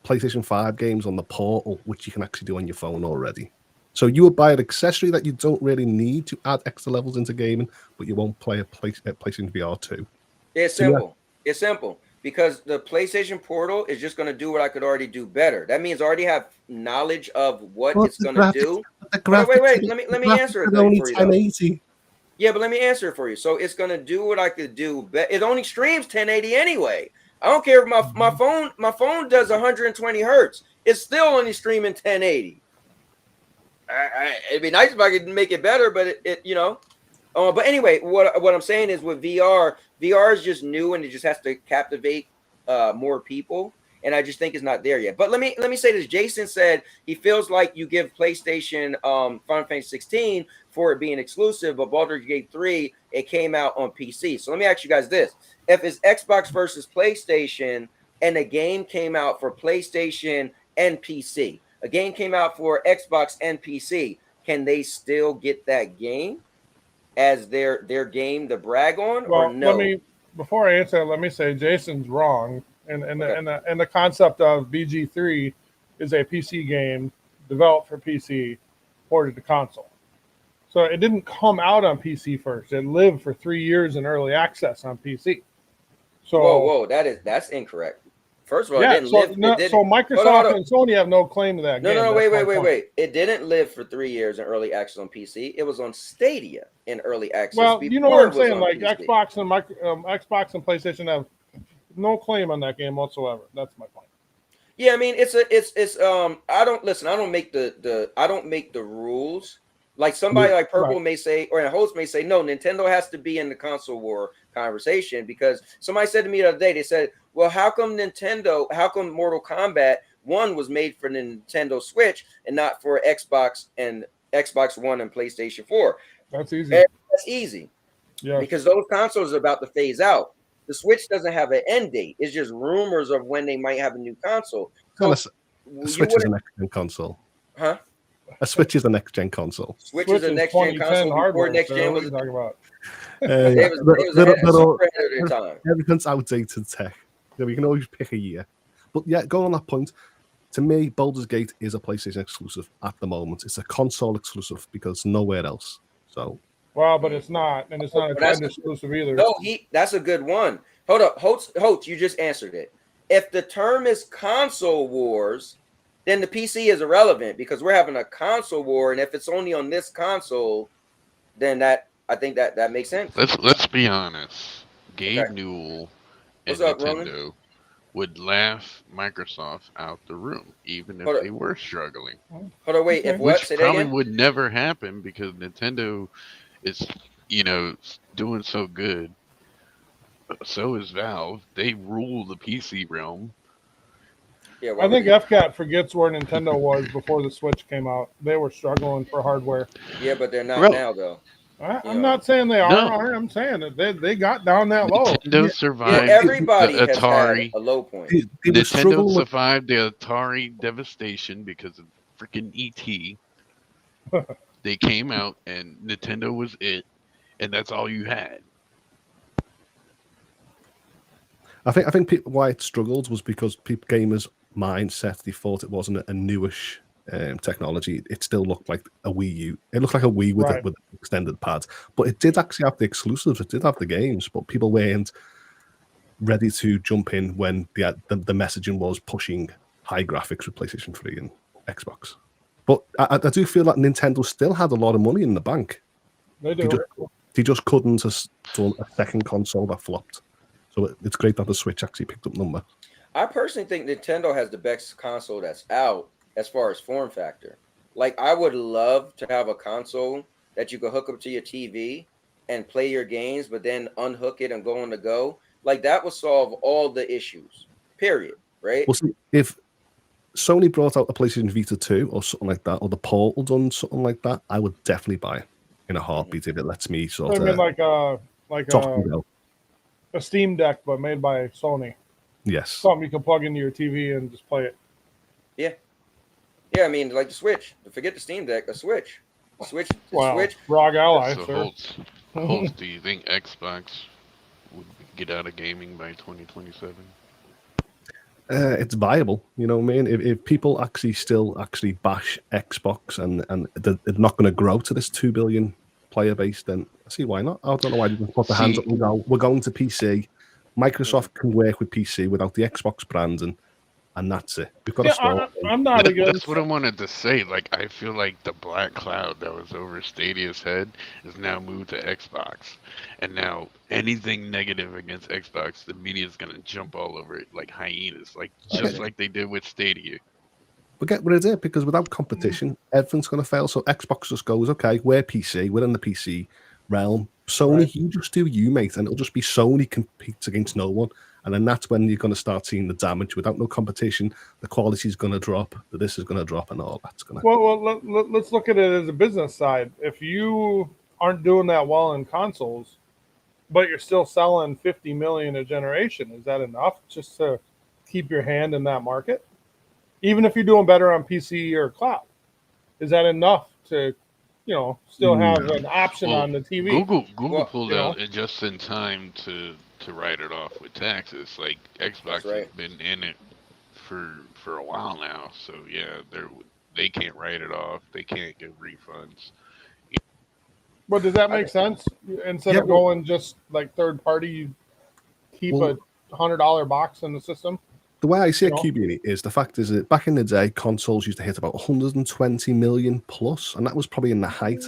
PlayStation 5 games on the Portal, which you can actually do on your phone already. So you would buy an accessory that you don't really need to add extra levels into gaming, but you won't play a PlayStation VR 2. It's simple. It's simple. Because the PlayStation Portal is just going to do what I could already do better. That means I already have knowledge of what it's going to do. Wait. Let me answer it for you. 1080. Yeah, but let me answer it for you. So it's going to do what I could do. It only streams 1080 anyway. I don't care if my phone does 120 hertz. It's still only streaming 1080. It'd be nice if I could make it better, but but anyway, what I'm saying is with VR is just new and it just has to captivate more people, and I just think it's not there yet. But let me say this: Jason said he feels like you give PlayStation Final Fantasy 16 for it being exclusive, but Baldur's Gate 3 it came out on PC. So let me ask you guys this: if it's Xbox versus PlayStation, and a game came out for PlayStation and PC, a game came out for Xbox and PC, can they still get that game as their game to brag on, or no? Before I answer that, let me say Jason's wrong, and the concept of BG3 is a PC game developed for PC, ported to console. So it didn't come out on PC first. It lived for 3 years in early access on PC. So whoa, that's incorrect. First of all, it didn't live. So Microsoft and Sony have no claim to that game. No, wait. It didn't live for 3 years in early access on PC. It was on Stadia in early access. Well, you know what I'm saying? Like PC. Xbox and PlayStation have no claim on that game whatsoever. That's my point. Yeah, I mean, it's I don't make the rules. Like somebody like Purple may say, or a host may say, no, Nintendo has to be in the console war conversation, because somebody said to me the other day, they said, well, how come Mortal Kombat 1 was made for the Nintendo Switch and not for Xbox One and PlayStation 4? That's easy. That's easy. Yeah. Because those consoles are about to phase out. The Switch doesn't have an end date. It's just rumors of when they might have a new console. So the Switch is a next-gen console. Huh? A Switch is a next-gen console. Switch is a next-gen console before next-gen was talking about. Everything's outdated tech. We can always pick a year. But yeah, going on that point, to me, Baldur's Gate is a PlayStation exclusive at the moment. It's a console exclusive because nowhere else. So. Well, but it's not, and it's not a kind exclusive either. No, that's a good one. Hold up, Holtz, you just answered it. If the term is console wars, then the PC is irrelevant because we're having a console war, and if it's only on this console, then I think that makes sense. Let's be honest. Gabe Newell and Nintendo would laugh Microsoft out the room, even if they were struggling. Hold on, wait. If what? Which probably would never happen because Nintendo is, doing so good. So is Valve. They rule the PC realm. Yeah, I think FCAT forgets where Nintendo was before the Switch came out. They were struggling for hardware. Yeah, but they're not now, though. I'm not saying they are. No. I'm saying that they got down that low. Nintendo survived everybody the has Atari. Had a low point. Nintendo survived the Atari devastation because of freaking ET. They came out and Nintendo was it, and that's all you had. I think why it struggled was because gamers' mindset, they thought it wasn't a newish technology. It still looked like a Wii U. It looked like a Wii with extended pads, but it did actually have the exclusives. It did have the games, but people weren't ready to jump in when the messaging was pushing high graphics with PlayStation 3 and Xbox. But I do feel like Nintendo still had a lot of money in the bank. They do. they just couldn't have done a second console that flopped. So it's great that the Switch actually picked up number. I personally think Nintendo has the best console that's out as far as form factor. Like, I would love to have a console that you could hook up to your TV and play your games, but then unhook it and go on the go. Like, that would solve all the issues, period, right? Well, see, if Sony brought out a PlayStation Vita 2 or something like that, or the Portal done something like that, I would definitely buy it in a heartbeat if it lets me sort I of... mean, like a a Steam Deck, but made by Sony. Yes. Something you can plug into your TV and just play it. Yeah. Yeah, I mean, like the Switch. Forget the Steam Deck, a Switch. Switch. Wow. Switch. Rogue Ally, So sir. Holtz, do you think Xbox would get out of gaming by 2027? It's viable, you know what I mean? If people still bash Xbox and they're not going to grow to this 2 billion player base, then I see why not. I don't know why they didn't put their hands up and go, we're going to PC. Microsoft can work with PC without the Xbox brand, and that's it. We've got to start. I'm not against. That's what I wanted to say. Like, I feel like the black cloud that was over Stadia's head is now moved to Xbox. And now anything negative against Xbox, the media is going to jump all over it like hyenas, just like they did with Stadia. But get rid of it, because without competition, everything's going to fail. So Xbox just goes, okay, we're PC, we're in the PC realm. Sony, you just do you, mate, and it'll just be Sony competes against no one. And then that's when you're going to start seeing the damage. Without no competition, the quality is going to drop, this is going to drop, and all that's going to... Well, let's look at it as a business side. If you aren't doing that well in consoles, but you're still selling 50 million a generation, is that enough just to keep your hand in that market? Even if you're doing better on PC or cloud, is that enough to, still have an option on the TV? Google pulled out just in time to write it off with taxes. Like, Xbox has been in it for a while now, so yeah, they can't write it off. They can't get refunds. But does that make sense? Instead of going just like third party, you keep a $100 box in the system? The way I see it, QB, is the fact is that back in the day, consoles used to hit about 120 million plus, and that was probably in the height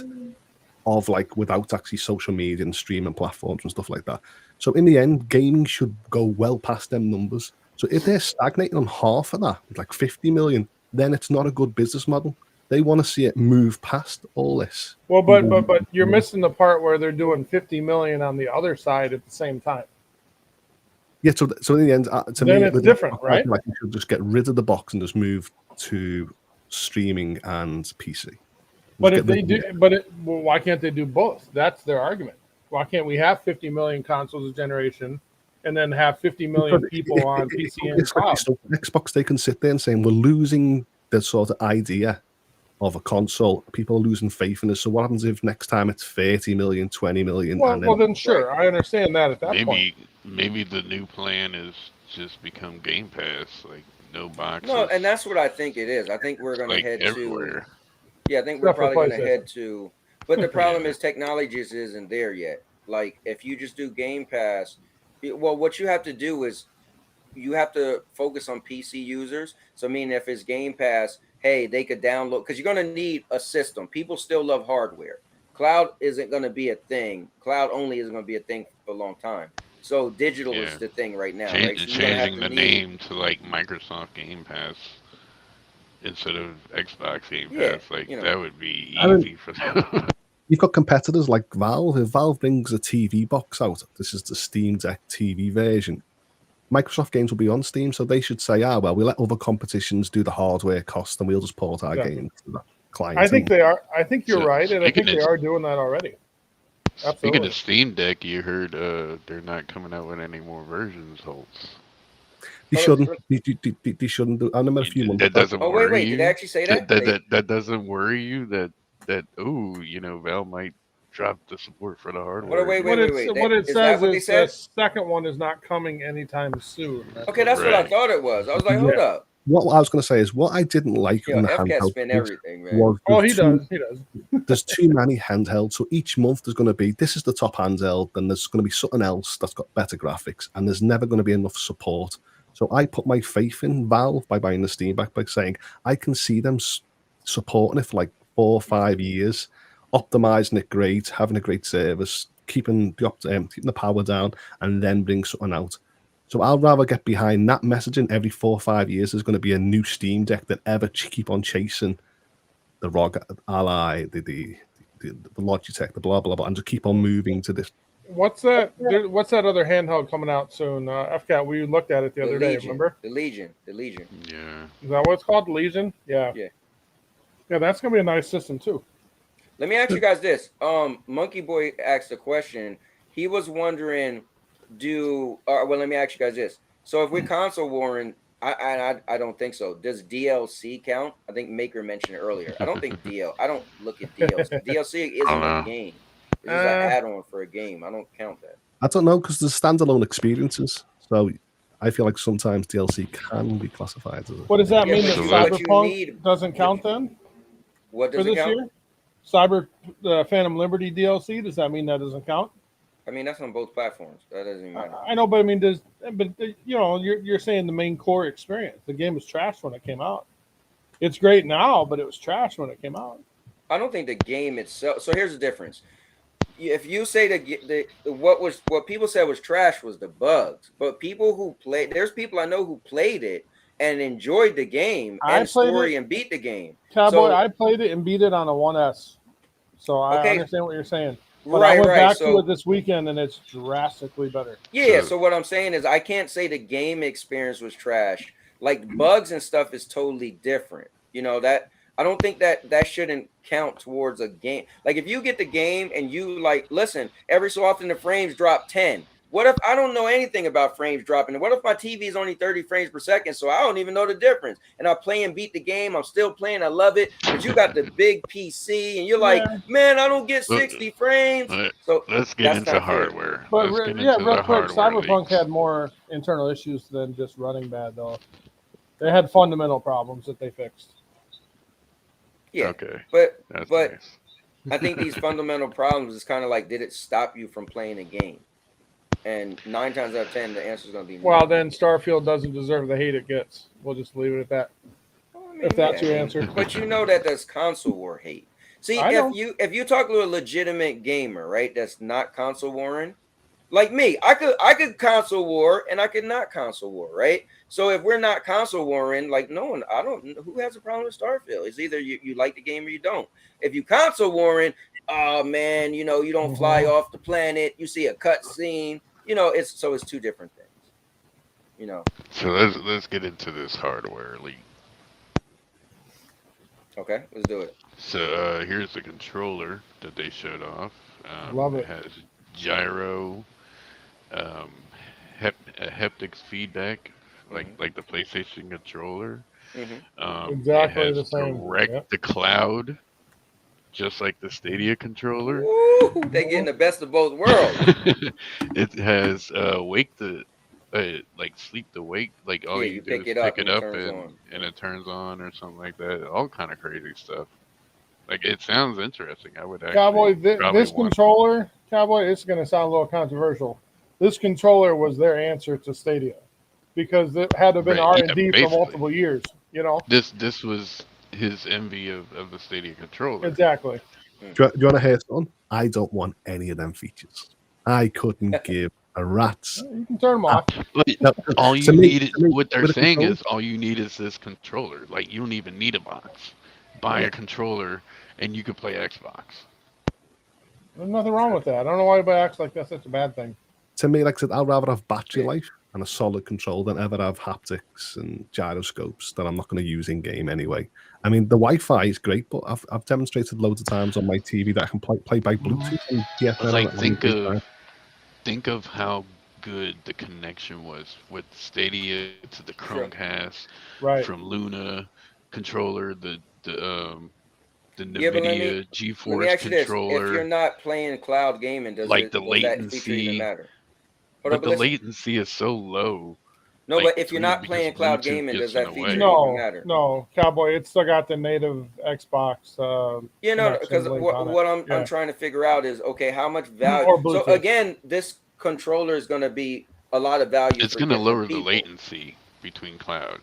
of, like, without actually social media and streaming platforms and stuff like that. So in the end, gaming should go well past them numbers. So if they're stagnating on half of that, like 50 million, then it's not a good business model. They want to see it move past all this. Well, but you're missing the part where they're doing 50 million on the other side at the same time. Yeah, so in the end, to then me, it's different, right? Like, you should just get rid of the box and just move to streaming and PC. But if they do, why can't they do both? That's their argument. Why can't we have 50 million consoles a generation, and then have 50 million people on PC and cloud? So Xbox, they can sit there and say, we're losing the sort of idea of a console. People are losing faith in us. So what happens if next time it's 30 million, 20 million? Well, then sure, I understand that at that point. Maybe the new plan is just become Game Pass, like no boxes. No, and that's what I think it is. I think we're going to head everywhere. to. Yeah, I think we're probably going to head to. But the problem is technology just isn't there yet. Like, if you just do Game Pass, well, what you have to do is you have to focus on PC users. So, I mean, if it's Game Pass, hey, they could download, because you're going to need a system. People still love hardware. Cloud isn't going to be a thing. Cloud only isn't going to be a thing for a long time. So digital is the thing right now. Right? So changing the name to like Microsoft Game Pass instead of Xbox Game Pass, that would be easy for them. You've got competitors like Valve. If Valve brings a TV box out, this is the Steam Deck TV version. Microsoft games will be on Steam, so they should say, we let other competitions do the hardware cost, and we'll just port our games to the client. I think they are. I think you're right, and I think they are doing that already. Absolutely. Speaking of Steam Deck, you heard they're not coming out with any more versions, Holtz. They shouldn't. They shouldn't do. I know a few months. That doesn't worry you. Did they actually say that? That doesn't worry you. That Valve might drop the support for the hardware. Wait. What it says is the second one is not coming anytime soon. That's what I thought it was. I was like, hold up. What I was going to say is what I didn't like in the handheld He does. There's too many handhelds, so each month there's going to be, this is the top handheld, then there's going to be something else that's got better graphics, and there's never going to be enough support. So I put my faith in Valve by buying the Steam back, by saying I can see them supporting it for like 4 or 5 years, optimizing it great, having a great service, keeping the power down and then bring something out. So I'd rather get behind that messaging. Every 4 or 5 years, there's going to be a new Steam Deck that keep on chasing the ROG Ally, the Logitech, the blah blah blah, and just keep on moving to this. What's that? What's that other handheld coming out soon? FCAT, we looked at it the other day. Remember? The Legion. Yeah. Is that what it's called? Legion? Yeah. Yeah. Yeah, that's gonna be a nice system too. Let me ask you guys this. Monkey Boy asked a question. He was wondering, let me ask you guys this. So if we're console warring, I don't think so. Does DLC count? I think Maker mentioned it earlier. I don't think I don't look at DLC. DLC isn't a game. It's just an add-on for a game. I don't count that. I don't know, because there's standalone experiences. So I feel like sometimes DLC can be classified as What does that mean? but That you Cyberpunk need- doesn't count then What for does it this count? year? Phantom Liberty DLC. Does that mean that doesn't count? I mean, that's on both platforms. That doesn't even matter. I know, but I mean, you're saying the main core experience. The game was trash when it came out. It's great now, but it was trash when it came out. I don't think the game itself. So here's the difference. If you say what people said was trash was the bugs, but people who there's people I know who played it and enjoyed the game and story and beat the game. Cowboy, I played it and beat it on a 1S, so I understand what you're saying. But Right, I went back so, to it this weekend, and it's drastically better. Yeah, so what I'm saying is I can't say the game experience was trash. Like bugs and stuff is totally different. You know, that I don't think that shouldn't count towards a game. Like if you get the game and you listen, every so often the frames drop 10. What if I don't know anything about frames dropping? What if my TV is only 30 frames per second, so I don't even know the difference? And I play and beat the game. I'm still playing. I love it. But you got the big PC, and you're like, man, I don't get 60 frames. So let's get into hardware. But real quick, Cyberpunk had more internal issues than just running bad, though. They had fundamental problems that they fixed. Yeah. Okay. But Nice. I think these fundamental problems is kind of like, did it stop you from playing a game? And 9 times out of 10, the answer is going to be no. Well, then Starfield doesn't deserve the hate it gets. We'll just leave it at that. If that's your answer. But you know that that's console war hate. See, if you talk to a legitimate gamer, right, that's not console warring, like me, I could console war and I could not console war, right? So if we're not console warring, like who has a problem with Starfield? It's either you like the game or you don't. If you console warring, oh man, you don't fly off the planet, you see a cut scene, it's two different things. So let's get into this hardware leak. Okay, let's do it. So here's the controller that they showed off. Love it. It has gyro, haptics feedback, like the PlayStation controller. Mm-hmm. Exactly it has the same. Direct to cloud, just like the Stadia controller. Woo, they getting the best of both worlds. It has wake the sleep to wake, like all you do is pick it up and it turns on or something like that. All kind of crazy stuff. Like it sounds interesting. I would actually Cowboy, this controller, Cowboy, it's going to sound a little controversial. This controller was their answer to Stadia because it had to have been R&D for multiple years. This was his envy of the Stadia controller. Exactly. Do you want to hear something? I don't want any of them features. I couldn't give a rat's. You can turn them off. All you need is what they're saying is all you need is this controller. Like you don't even need a box. Buy a controller and you can play Xbox. There's nothing wrong with that. I don't know why anybody acts like that's such a bad thing. To me, like I said, I'd rather have battery life and a solid control than ever have haptics and gyroscopes that I'm not going to use in game anyway. I mean, the Wi-Fi is great, but I've demonstrated loads of times on my TV that I can play by Bluetooth. And think of how good the connection was with Stadia to the Chromecast, from Luna controller, the NVIDIA GeForce controller. If you're not playing cloud gaming, does the latency even matter? But the latency is so low. No, but if you're not playing cloud gaming, does that feature even matter? No, Cowboy, it's still got the native Xbox. Because what I'm trying to figure out is, okay, how much value? So again, this controller is going to be a lot of value. It's going to lower the latency between cloud.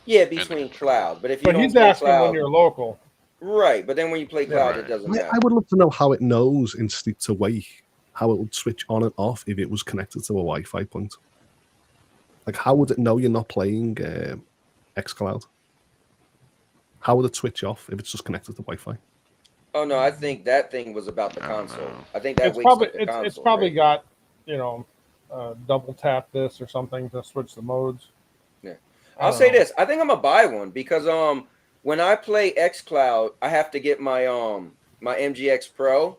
Yeah, between cloud. But if you don't he's play asking cloud, when you're local. Right, but then when you play cloud, it doesn't matter. I would love to know how it knows in sleep to wake how it would switch on and off if it was connected to a Wi-Fi point. Like, how would it know you're not playing xCloud? How would it switch off if it's just connected to Wi-Fi? Oh no, I think that thing was about the I don't console. know. I think that It's wakes probably up the console. it's probably right? got, you know, double tap this or something to switch the modes. Yeah. I I'll don't say know. this. I think I'm gonna buy one because when I play xCloud, I have to get my my MGX Pro,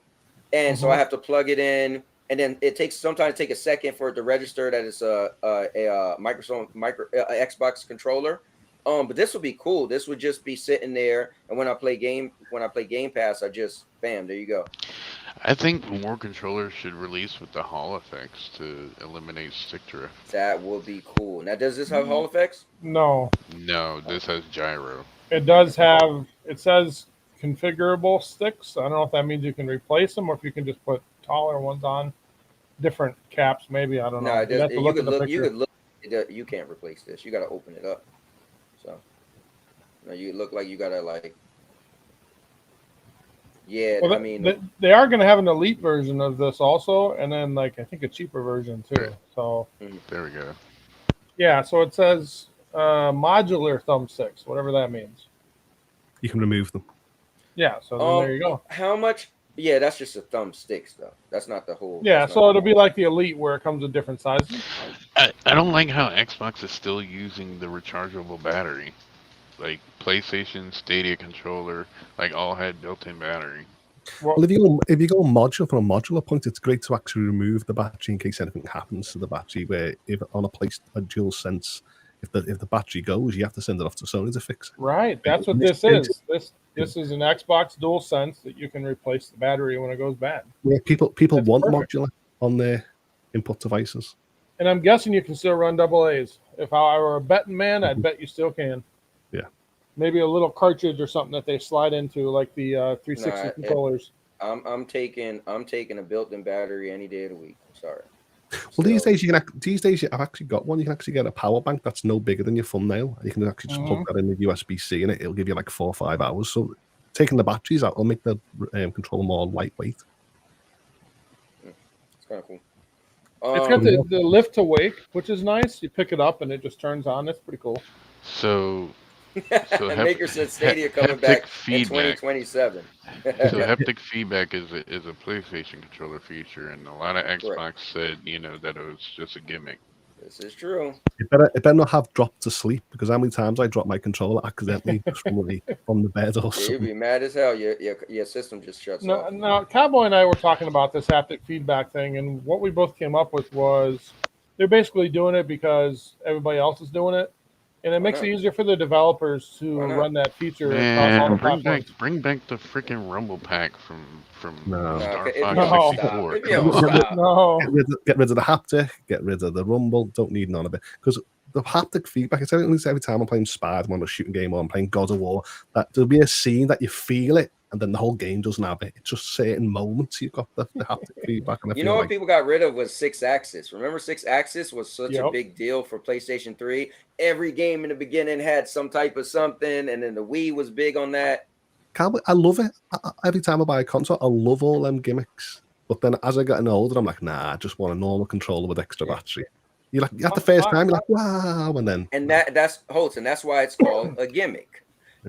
and so I have to plug it in, and then it takes sometimes take a second for it to register that it's a Xbox controller. But this would be cool. This would just be sitting there, and when I play Game Pass, I just bam, there you go. I think more controllers should release with the Hall effects to eliminate stick drift. That would be cool. Now, does this have Hall effects? No, No, this has gyro. it does have. It says configurable sticks. I don't know if that means you can replace them or if you can just put taller ones on. Different caps, maybe. I don't know. No, it You'd have does. to You could at the look. You picture. could look. You can't replace this. You got to open it up. So, you look like you gotta like. Yeah, Well, I mean, they are going to have an elite version of this also, and then like I think a cheaper version too. Right. So There we go. yeah, so it says modular thumbsticks, whatever that means. You can remove them. Yeah, so then there you go. How much? Yeah, that's just a thumbsticks though. That's not the whole. Yeah, that's so not it'll be like the elite where it comes in different sizes. I don't like how Xbox is still using the rechargeable battery. Like PlayStation, Stadia controller, like all had built-in battery. Well, if you go modular from a modular point, it's great to actually remove the battery in case anything happens to the battery. Where if on a dual sense, if the battery goes, you have to send it off to Sony to fix it. Right, that's what this is. This is an Xbox Dual Sense that you can replace the battery when it goes bad. Yeah, people That's want perfect. modular on their input devices. And I'm guessing you can still run double A's. If I were a betting man, I'd bet you still can. Yeah. Maybe a little cartridge or something that they slide into, like the 360 controllers. I'm taking a built-in battery any day of the week. I'm sorry. Well, these days I've actually got one. You can actually get a power bank that's no bigger than your thumbnail. You can actually just plug that in with USB-C, and it'll give you like 4 or 5 hours. So taking the batteries out will make the controller more lightweight. It's kind of cool. It's got the lift to wake, which is nice. You pick it up and it just turns on. That's pretty cool. So Maker said Stadia coming back in 2027. So haptic feedback is a PlayStation controller feature, and a lot of Xbox said that it was just a gimmick. This is true. It better not have dropped to sleep, because how many times I dropped my controller accidentally from the bed or something. You'd be mad as hell. Your system just shuts off. No, Cowboy and I were talking about this haptic feedback thing, and what we both came up with was they're basically doing it because everybody else is doing it. And it makes it easier for the developers to run that feature across all the platforms. Bring back the freaking Rumble Pack from Star Get Fox 64. Get rid of the haptic, get rid of the rumble, don't need none of it. Because the haptic feedback, it's every time I'm playing Spider-Man or a shooting game or I'm playing God of War, that there'll be a scene that you feel it, and then the whole game doesn't have it. It's just certain moments you've got the haptic feedback. And You know what people got rid of was 6-axis. Remember 6-axis was such a big deal for PlayStation 3. Every game in the beginning had some type of something, and then the Wii was big on that. I love it. Every time I buy a console, I love all them gimmicks. But then as I get older, I'm like, nah, I just want a normal controller with extra battery. You're like, at the first time, you're like, wow, and then. And that's Holton. That's why it's called a gimmick.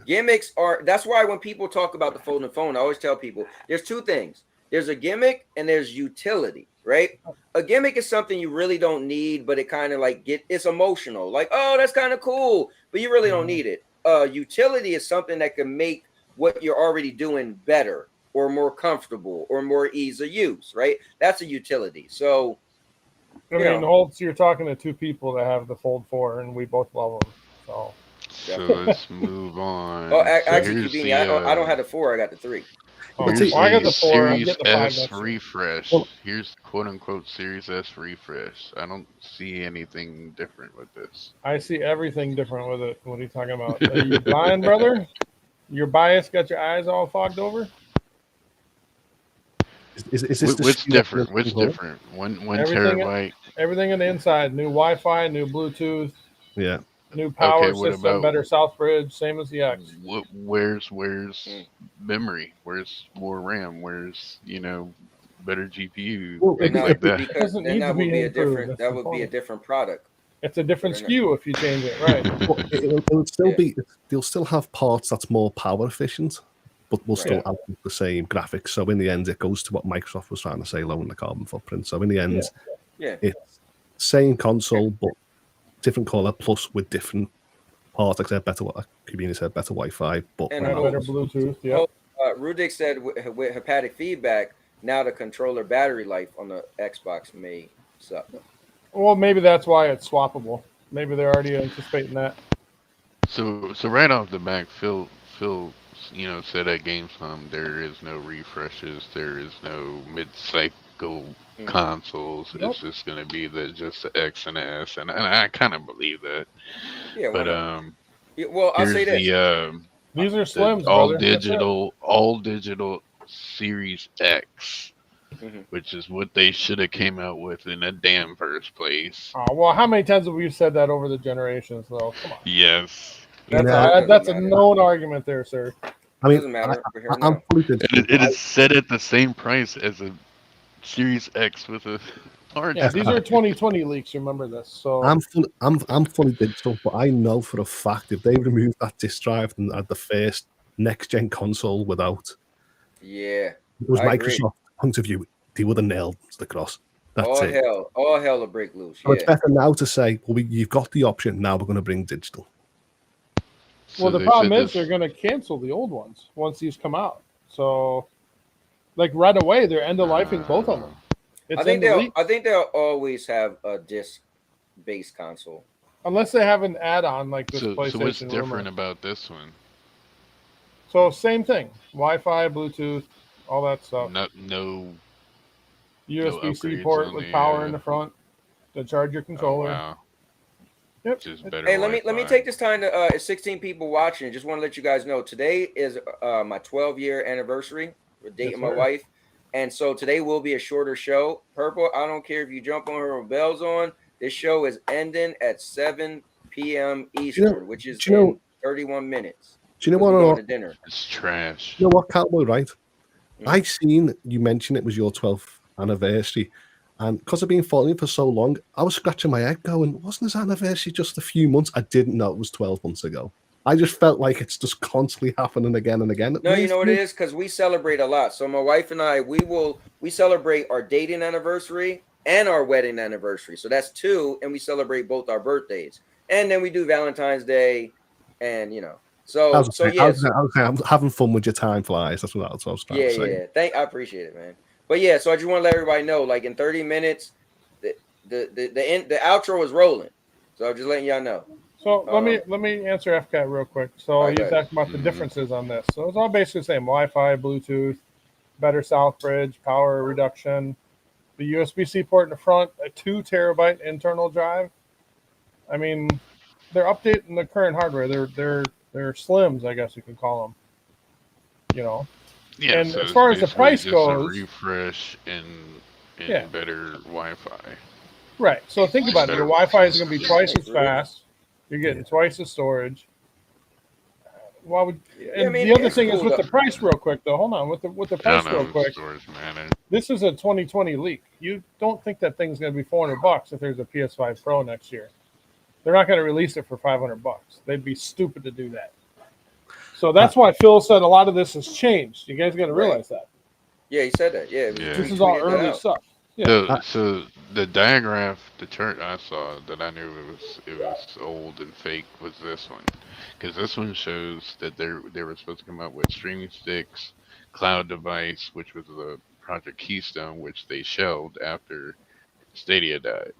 Gimmicks that's why when people talk about the folding phone, I always tell people there's two things. There's a gimmick and there's utility, right? A gimmick is something you really don't need, but it kind of like it's emotional. Like, oh, that's kind of cool, but you really don't need it. Utility is something that can make what you're already doing better or more comfortable or more ease of use, right? That's a utility. So, I mean, Holtz, you're talking to two people that have the Fold 4, and we both love them. So let's move on. Oh, actually, I don't have the 4. I got the 3. Oh, I got the 4. Series I'm the 5 S refresh. Well, here's quote unquote Series S refresh. I don't see anything different with this. I see everything different with it. What are you talking about? Are you blind, brother? Your bias got your eyes all fogged over? Is this What's different? What's different? One terabyte. Everything on the inside. New Wi-Fi, new Bluetooth. Yeah. New power Okay, what system, about- better Southbridge, same as the X. Where's memory? Where's more RAM? Where's better GPU, Well, things No, like that. because doesn't then need that to would be be a improved, different. that's That the would be a point. different product. It's a different They're not- SKU if you change it, right? But it'll still Yeah. be. They'll still have parts that's more power efficient, but will still Right. output the same graphics. So in the end, it goes to what Microsoft was trying to say, lowering the carbon footprint. So in the end, Yeah. it's same console but different color, plus with different parts. Like I said, better. Like Kubini said, better Wi-Fi, but And Right, better Bluetooth. Yeah. Rudik said with hepatic feedback, now the controller battery life on the Xbox may suck. Well, maybe that's why it's swappable. Maybe they're already anticipating that. So right off the back, Phil, said at Gamescom there is no refreshes, there is no mid-cycle consoles. Nope. It's just gonna be just the X and the S, and I kind of believe that. Yeah. But Yeah, well, I'll say here's this. These are the slims, all brother. That's it. digital Series X, Mhm. which is what they should have came out with in the damn first place. Oh, well, how many times have we said that over the generations, though? Come on. Yes. That's, Doesn't that's a matter. known argument there, sir. I mean, Doesn't matter. We're here I'm now. fully digital. And it is set at the same price as a Series X with a hard Yeah, drive. these are 2020 leaks. Remember this. So I'm fully digital, but I know for a fact if they remove that disk drive and had the first next gen console without, Yeah. it was I agree. Microsoft point of view, they would have nailed the cross. That's All it. hell will break loose. So it's Yeah. better now to say, well, you've got the option. Now we're going to bring digital. So well, the they problem said is they're going to cancel the old ones once these come out. So, like right away, they're end of lifing both of them. It's I think in the leak. I think they'll always have a disc-based console. Unless they have an add-on like this So PlayStation what's rumor. different about this one? So same thing: Wi-Fi, Bluetooth, all that stuff. No USB-C upgrades port on with the, power in the front to charge your Oh, controller. wow. Yep. Just better Hey, let me Wi-Fi. take this time to it's 16 people watching. Just want to let you guys know today is my 12-year anniversary. We're dating my sir. wife, and so today will be a shorter show. Purple, I don't care if you jump on her or bells on. This show is ending at 7 p.m. Eastern, which is in 31 minutes. Do you know We're what? going to dinner. It's trash. You know what, Cowboy, right? Mm. I seen you mention it was your 12th anniversary. And because I've been following you for so long, I was scratching my head going, wasn't his anniversary just a few months? I didn't know it was 12 months ago. I just felt like it's just constantly happening again and again. No, you know what it is? Because we celebrate a lot. So my wife and I, we celebrate our dating anniversary and our wedding anniversary. So that's 2, and we celebrate both our birthdays. And then we do Valentine's Day, and So yes. I'm having fun with your time flies. That's what I was trying to say. Yeah. I appreciate it, man. But yeah, so I just want to let everybody know, like in 30 minutes, the outro is rolling. So I'm just letting y'all know. So let me answer FCAT real quick. So right, he's asking about the differences on this. So it's all basically the same: Wi-Fi, Bluetooth, better South Bridge, power reduction, the USB-C port in the front, a 2 terabyte internal drive. I mean, they're updating the current hardware. They're slims, I guess you could call them. Yeah, And so as it's far as the basically price just goes, a refresh and Yeah. better Wi-Fi. right. So think about it. Better. Your Wi-Fi is going to be twice as fast. You're getting twice as storage. Why would? And I mean, the other it's thing is cool, with though. the price, real quick though. Hold on, with the I price, don't know real if quick. stores matter. This is a 2020 leak. You don't think that thing's going to be $400 if there's a PS5 Pro next year? They're not going to release it for $500. They'd be stupid to do that. So that's why Phil said a lot of this has changed. You guys got to realize that. Yeah, he said that. Yeah, Yeah. This is all tweeted that early out. stuff. Yeah. So the diagram, the chart I saw that I knew it was old and fake was this one, because this one shows that they were supposed to come out with streaming sticks, cloud device, which was the Project Keystone, which they shelved after Stadia died.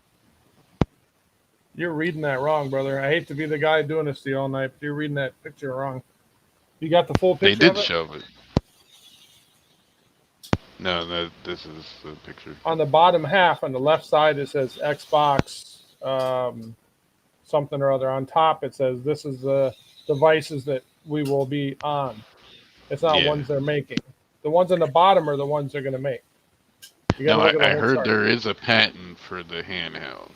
You're reading that wrong, brother. I hate to be the guy doing this to you all night, but you're reading that picture wrong. You got the full They picture did of it? shelve it. No, this is the picture. On the bottom half, on the left side, it says Xbox something or other. On top, it says this is the devices that we will be on. It's not ones they're making. The ones on the bottom are the ones they're going to make. You got No, to look at the I whole heard chart. there is a patent for the handheld,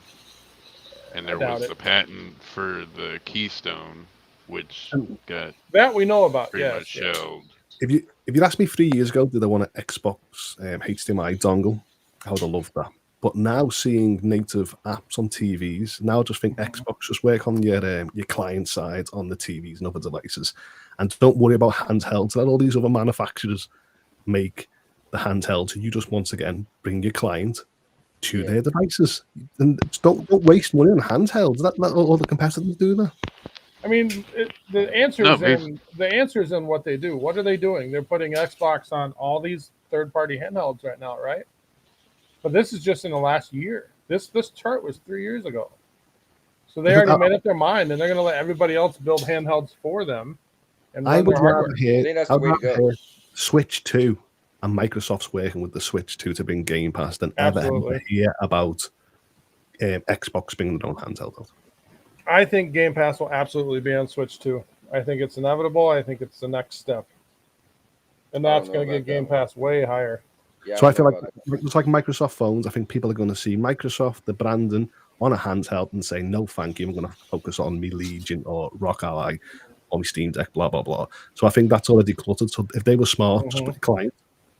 and there doubt was it. a patent for the Keystone, which got That we know about. pretty Yes. much shelved. if you'd asked me 3 years ago, did I want an Xbox HDMI dongle? I would have loved that. But now seeing native apps on TVs, now I just think Xbox just work on your client side on the TVs and other devices, and don't worry about handhelds. Let all these other manufacturers make the handhelds. You just once again bring your client to their devices, and don't waste money on handhelds. Let all the competitors do that. I mean, the answer is in what they do. What are they doing? They're putting Xbox on all these third-party handhelds right now, right? But this is just in the last year. This chart was 3 years ago. So they already made up their mind, and they're going to let everybody else build handhelds for them. And I would rather I think that's the way to go. hear Switch 2 and Microsoft's working with the Switch 2 to bring Game Pass than ever hear about Xbox bringing their own handheld out. I think Game Pass will absolutely be on Switch 2. I think it's inevitable. I think it's the next step. And that's going to get Game Pass way higher. Yeah, so I feel like it's like Microsoft phones. I think people are going to see Microsoft, the branding, on a handheld and say, no, thank you. I'm going to focus on me Legion or Rock Ally or my Steam Deck, blah, blah, blah. So I think that's already cluttered. So if they were smart, just put the client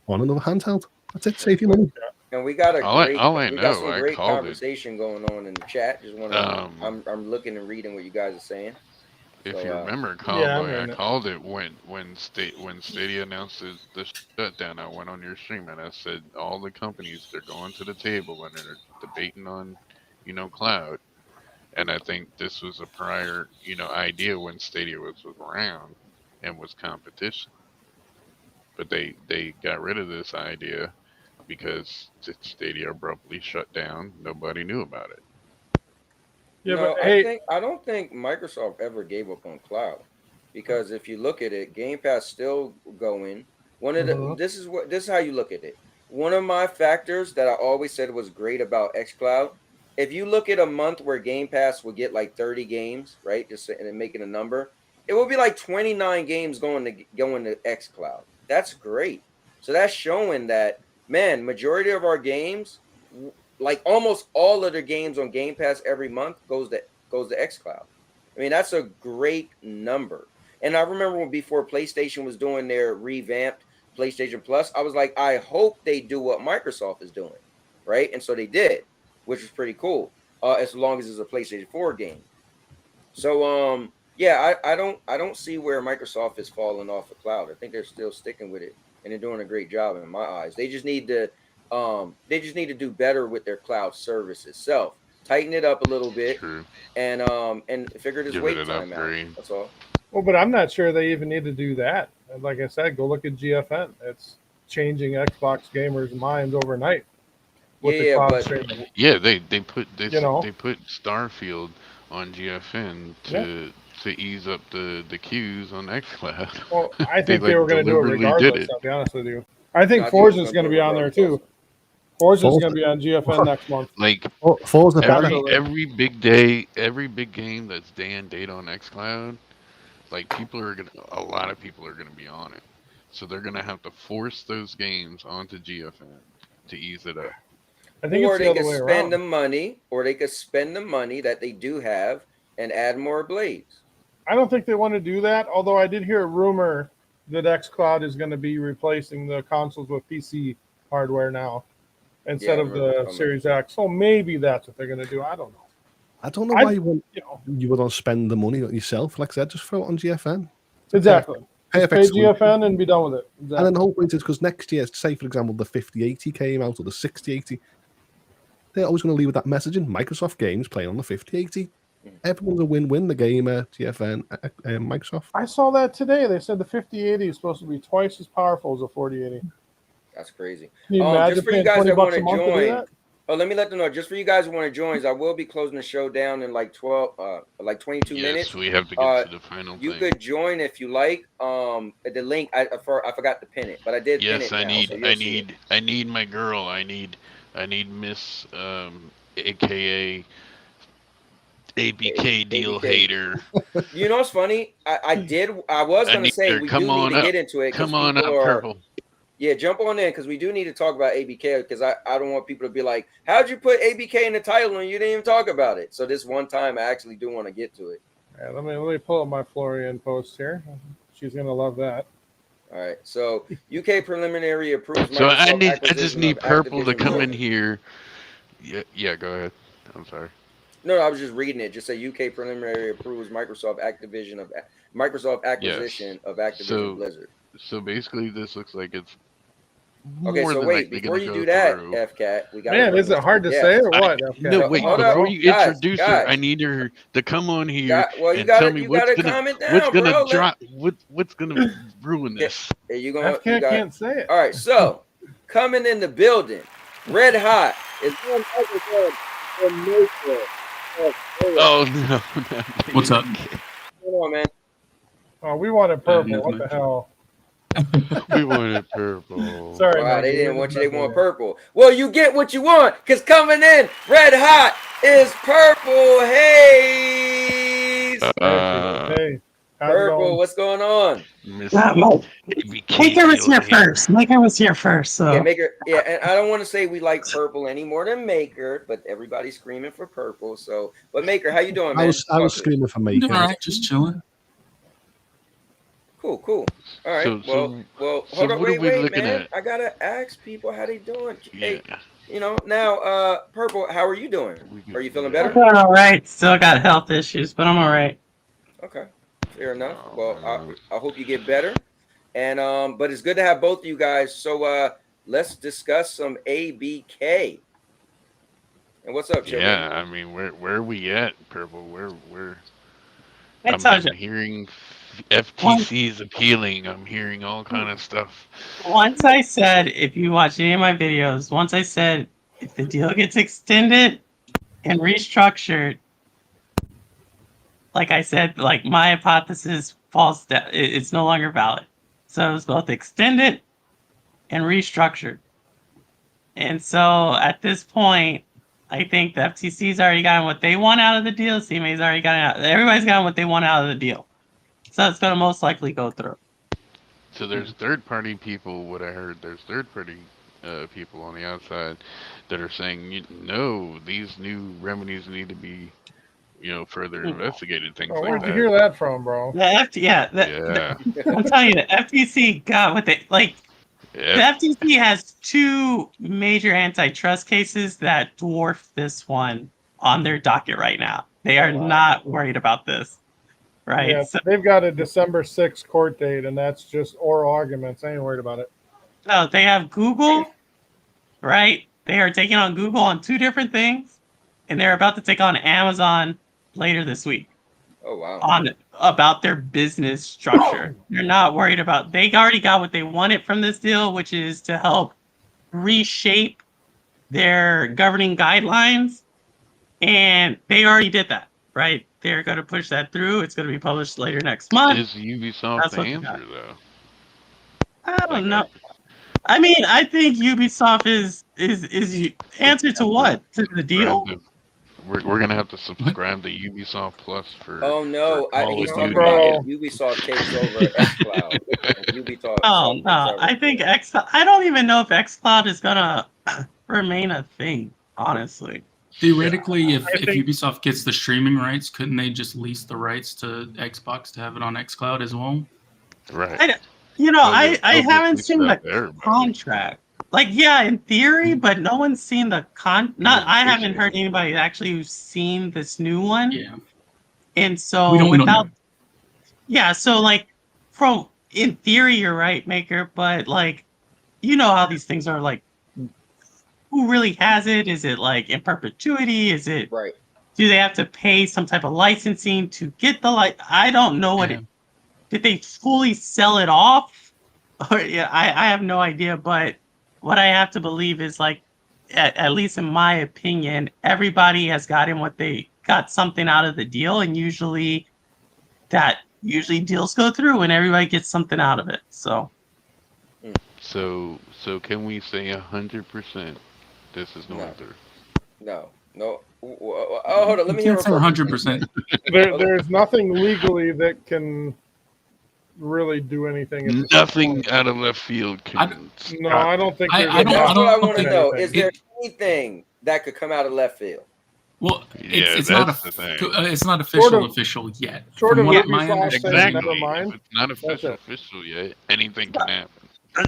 on another handheld. That's it. Save your money. And we got some great conversation going on in the chat. Just want to, I'm looking and reading what you guys are saying. If you remember, Cowboy, I called it when Stadia announced the shutdown. I went on your stream and I said all the companies, they're going to the table and they're debating on, cloud. And I think this was a prior, idea when Stadia was around and was competition. But they got rid of this idea because Stadia abruptly shut down. Nobody knew about it. Yeah, but hey, I don't think Microsoft ever gave up on cloud, because if you look at it, Game Pass still going. One of the this is how you look at it. One of my factors that I always said was great about xCloud, if you look at a month where Game Pass would get like 30 games, right, just and making a number, it will be like 29 games going to xCloud. That's great. So that's showing that, man, majority of our games, like almost all of the games on Game Pass every month goes to xCloud. I mean, that's a great number. And I remember when before PlayStation was doing their revamped PlayStation Plus, I was like, I hope they do what Microsoft is doing, right? And so they did, which was pretty cool, as long as it's a PlayStation 4 game. So, yeah, I don't see where Microsoft is falling off the cloud. I think they're still sticking with it, and they're doing a great job in my eyes. They just need to do better with their cloud service itself. Tighten it up a little bit, and figure this wait time out. That's all. Well, but I'm not sure they even need to do that. Like I said, go look at GFN. It's changing Xbox gamers' minds overnight. They put Starfield on GFN to ease up the queues on xCloud. Well, I think they were going to do it regardless. I'll be honest with you. I think Forza is going to be on there too. Forza is going to be on GFN next month. Like Forza every big game that's day and date on xCloud, like a lot of people are gonna be on it. So they're gonna have to force those games onto GFN to ease it up. I think or they could spend the money, that they do have and add more blades. I don't think they want to do that, although I did hear a rumor that xCloud is going to be replacing the consoles with PC hardware now instead of the Series X. So maybe that's what they're going to do. I don't know. I don't know why you would spend the money yourself. Like I said, just throw it on GFN. Exactly. Pay GFN and be done with it. Exactly. And then the whole point is because next year, say for example, the 5080 came out or the 6080, they're always going to leave with that messaging. Microsoft games playing on the 5080. Everyone's a win-win. The gamer, GFN, Microsoft. I saw that today. They said the 5080 is supposed to be twice as powerful as a 4080. That's crazy. Can you imagine just for you guys that want to join. To do that? Oh, let me let them know. Just for you guys who want to join, I will be closing the show down in like 22 minutes. Yes, we have to get to the final You could join if you like. The link, I forgot to pin it, but I did. Yes, pin it I need my girl. I need Miss, AKA ABK deal hater. You know what's funny? I was going to say we do need to get into it. Come on up, Purple. Yeah, jump on in because we do need to talk about ABK because I don't want people to be like, how'd you put ABK in the title and you didn't even talk about it? So this one time I actually do want to get to it. Yeah, let me pull up my Florian post here. She's going to love that. All right. So UK preliminary approves So Microsoft I acquisition just need of purple to Activision come in Blizzard. here. Yeah, go ahead. I'm sorry. No, I was just reading it. Just say UK preliminary approves Microsoft acquisition of Activision So Blizzard. so basically this looks like it's Okay, more so than wait, likely before gonna you go do that, through. FCAT, we got to Man, bring is it this to hard a to say guest. or what? No, Okay. wait, Hold up, before you guys, introduce her, guys. I need her to come on here Well, you and tell me you gotta calm it what's down, gonna bro. drop what's gonna ruin Yeah, this. you FCAT got. can't say it. All right, so coming in the building, red hot is one episode from Nature. Oh no, no. What's up? Come on, man. Oh, we wanted purple. Nothing What the much. hell? We wanted purple. Sorry, Wow, they Maggie, didn't we're want just you. They messing want with purple. Well, you get what you want, because coming in red hot is Purple Haze. you. Hey, how's it Purple, going? what's going on? Miss Maker ABK was here deal first. Maker was here first. So Yeah, Maker. Yeah, and I don't want to say we like purple any more than Maker, but everybody's screaming for purple. So, but Maker, how you doing, man? I was Talk to me. screaming for I'm Maker. doing all right, just chilling. Cool. All right. So- well, so hold on. what are Wait, we man. looking at? I gotta ask people how they doing. Yeah. Hey, now, Purple, how are you doing? Are you feeling I'm better? doing all right. Still got health issues, but I'm all right. Okay, fair enough. Oh, Well, man. I hope you get better. And but it's good to have both of you guys. So let's discuss some ABK. And what's up, Chili? Yeah, I mean, where are we at, Purple? Where I I'm told you. hearing FTC is appealing. I'm hearing all kind of stuff. Once I said, if you watch any of my videos, once I said, if the deal gets extended and restructured, like I said, like my hypothesis falls down. It's no longer valid. So it was both extended and restructured. And so at this point, I think the FTC's already gotten what they want out of the deal. CMA's already gotten out. Everybody's gotten what they want out of the deal. So it's going to most likely go through. So there's third-party people. What I heard, there's third-party people on the outside that are saying, no, these new remedies need to be, further investigated. Things like Where'd that. you hear that from, bro? Yeah. I'm telling you, the FTC got what they like. Yep. The FTC has two major antitrust cases that dwarf this one on their docket right now. They are not worried about this, right? Yeah, So, they've got a December 6th court date, and that's just oral arguments. I ain't worried about it. no, they have Google, right? They are taking on Google on two different things, and they're about to take on Amazon later this week. Oh wow. On about their business structure. They're not worried about. They already got what they wanted from this deal, which is to help reshape their governing guidelines, and they already did that, right? They're going to push that through. It's going to be published later next month. Is Ubisoft That's the what they answer, got. though? I don't know. I mean, I think Ubisoft is answer to what? To the deal? We're gonna have to subscribe to Ubisoft Plus for. Oh no, for Call he's of talking Duty. about Ubisoft takes over xCloud. And Ubisoft. Oh no, I think I don't even know if xCloud is gonna remain a thing. Honestly, Theoretically, if think- Ubisoft gets the streaming rights, couldn't they just lease the rights to Xbox to have it on xCloud as well? Right. I haven't seen the contract. Like, yeah, in theory, but no one's seen the I haven't heard anybody actually who's seen this new one. Yeah. And so We don't know. yeah, so like in theory, you're right, Maker, but like, you know how these things are, like, who really has it? Is it like in perpetuity? Is it Right. Do they have to pay some type of licensing to get the I don't know what Yeah. did they fully sell it off? Or yeah, I have no idea, but what I have to believe is, like, at least in my opinion, everybody has gotten what they got something out of the deal, and usually deals go through and everybody gets something out of it. So So can we say 100% this is going through? No. Oh, hold on. Let me hear Can't say from 100%. There's nothing legally that can really do anything. At this Nothing point. out of left field can. No, I don't think. I there's don't- That's enough what I don't want to think- know. Is there anything that could come out of left field? Well, Yeah, it's not that's the thing. it's not Sort of- official yet. Short From of what my Ubisoft saying understanding, never Exactly. mind. If it's not That's it. official yet, anything can happen.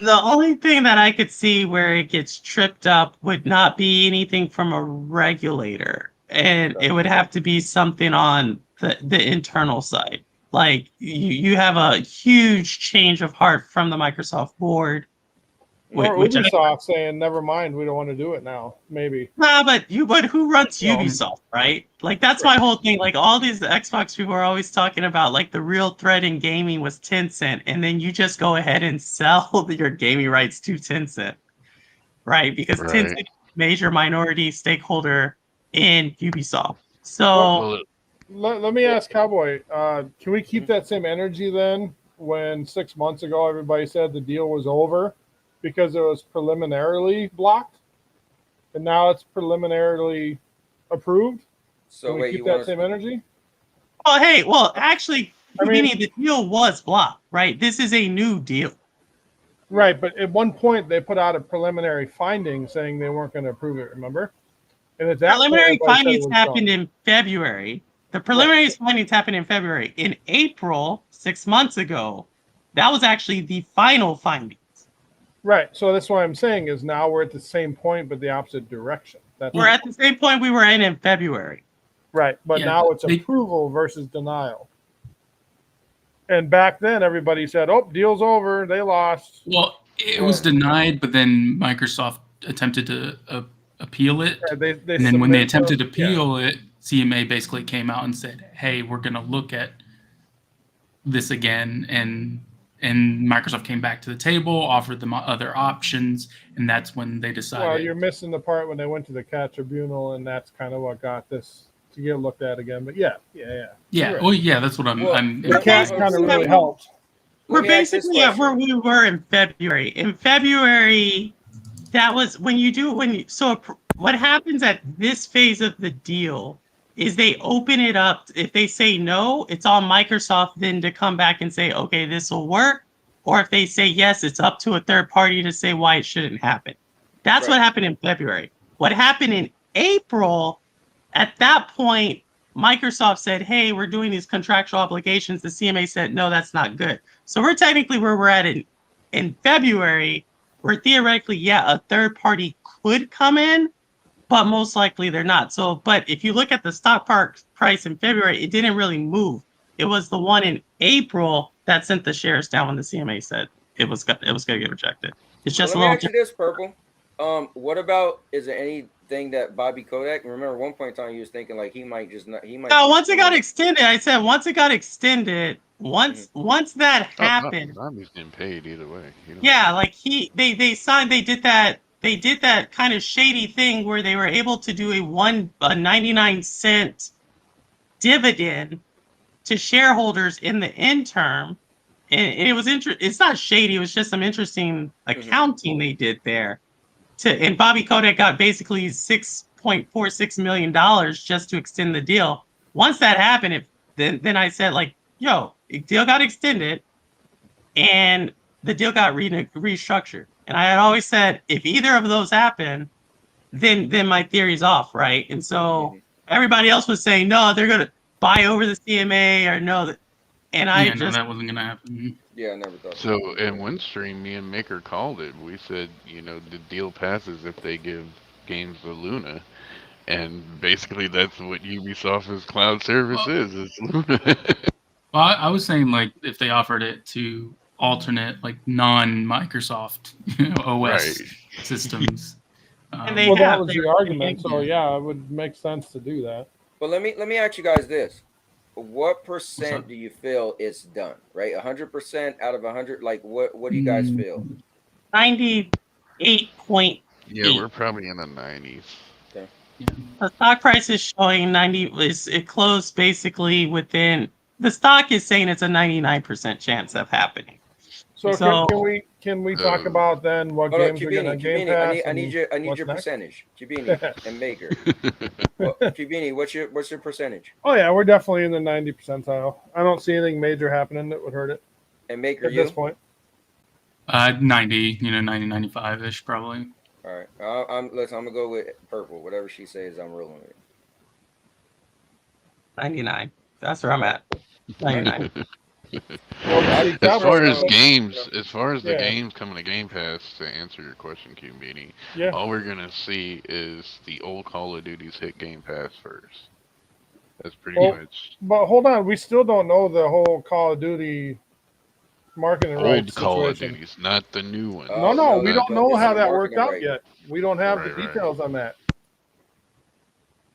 The only thing that I could see where it gets tripped up would not be anything from a regulator, and it would have to be something on the internal side. Like you have a huge change of heart from the Microsoft board, Or which Ubisoft saying never mind, we don't want to do it now. Maybe. nah, but who runs Well, Ubisoft, right? Like that's my whole thing. Like all these Xbox people are always talking about like the real threat in gaming was Tencent, and then you just go ahead and sell your gaming rights to Tencent, right? Because Right. Tencent is a major minority stakeholder in Ubisoft. So Well, let me ask Cowboy, can we keep that same energy then when 6 months ago everybody said the deal was over because it was preliminarily blocked and now it's preliminarily approved? So Can we wait, keep you that want same energy? oh hey, well actually I mean- the deal was blocked, right? This is a new deal. Right, but at one point they put out a preliminary finding saying they weren't going to approve it, remember? And at that Preliminary point, everybody said it findings was happened done. in February. The preliminary findings happened in February. In April, 6 months ago, that was actually the final findings. Right, so that's what I'm saying is now we're at the same point but the opposite direction. That's We're at the same point we were in February. right, but Yeah, now it's they- approval versus denial. And back then, everybody said, "Oh, deal's over. They lost." Well, it was denied, but then Microsoft attempted to appeal it. They And then when they submitted attempted to them- yeah. appeal it, CMA basically came out and said, "Hey, we're going to look at this again." And Microsoft came back to the table, offered them other options, and that's when they decided. Well, you're missing the part when they went to the CAT tribunal, and that's kind of what got this to get looked at again. But yeah. Yeah, You're right. well, yeah, that's what I'm. Well, I'm The CAT kind of really helped. We're me ask this basically at where question. we were in February. In February, that was what happens at this phase of the deal is they open it up. If they say no, it's on Microsoft then to come back and say, okay, this will work. Or if they say yes, it's up to a third party to say why it shouldn't happen. That's what Right. happened in February. What happened in April, at that point, Microsoft said, hey, we're doing these contractual obligations. The CMA said, no, that's not good. So we're technically where we're at in February, where theoretically, yeah, a third party could come in, but most likely they're not. So, but if you look at the stock price in February, it didn't really move. It was the one in April that sent the shares down when the CMA said it was going to get rejected. It's just Let a me little ask you this, Purple. What about, is there anything that Bobby Kotick? Remember, at one point in time, he was thinking like he might just not. He might. No, once it got extended, I said once it got extended, once that happened, Bobby's getting paid either way. yeah, like they signed, they did that kind of shady thing where they were able to do a 99-cent dividend to shareholders in the interim, and it was it's not shady, it was just some interesting accounting they did there. And Bobby Kotick got basically $6.46 million just to extend the deal. Once that happened, then I said like, yo, the deal got extended and the deal got restructured. And I had always said if either of those happen, then my theory's off, right? And so everybody else was saying no, they're gonna buy over the CMA or no, and I no, that wasn't gonna happen. Yeah, I never thought. So in Windstream, me and Maker called it. We said, the deal passes if they give games to Luna, and basically that's what Ubisoft's cloud service is Luna. Well, I was saying like if they offered it to alternate like non-Microsoft OS systems. And they Well, that have was the argument. So yeah, it would make sense to do that. But let me ask you guys this: what percent do you feel it's done? Right, 100% out of 100. Like, what do you guys feel? 98.8. Yeah, we're probably in the 90s. Okay. The stock price is showing 90. It closed basically within. The stock is saying it's a 99% chance of happening. So can we talk about then what Hold on, games are going to Game Cubini, Pass? I need your what's next? percentage, Cubini and Maker. Cubini, what's your percentage? Oh yeah, we're definitely in the 90 percentile. I don't see anything major happening that would hurt it. And Maker, at this point. 90, 95-ish probably. All right, I'm gonna go with Purple. Whatever she says, I'm rolling with. $99. That's where I'm at. 99. Well, see, As Cowboy, far as though- games, as far as the Yeah. games coming to Game Pass, to answer your question, Q-Beanie, yeah. all we're gonna see is the old Call of Duties hit Game Pass first. That's pretty Well, much But hold on, we still don't know the whole Call of Duty marketing old rights Call of situation. Duties, not the new one. No, no, we no, don't no, know this how is that marketing worked out right. yet. We don't have the Right, right. details on that.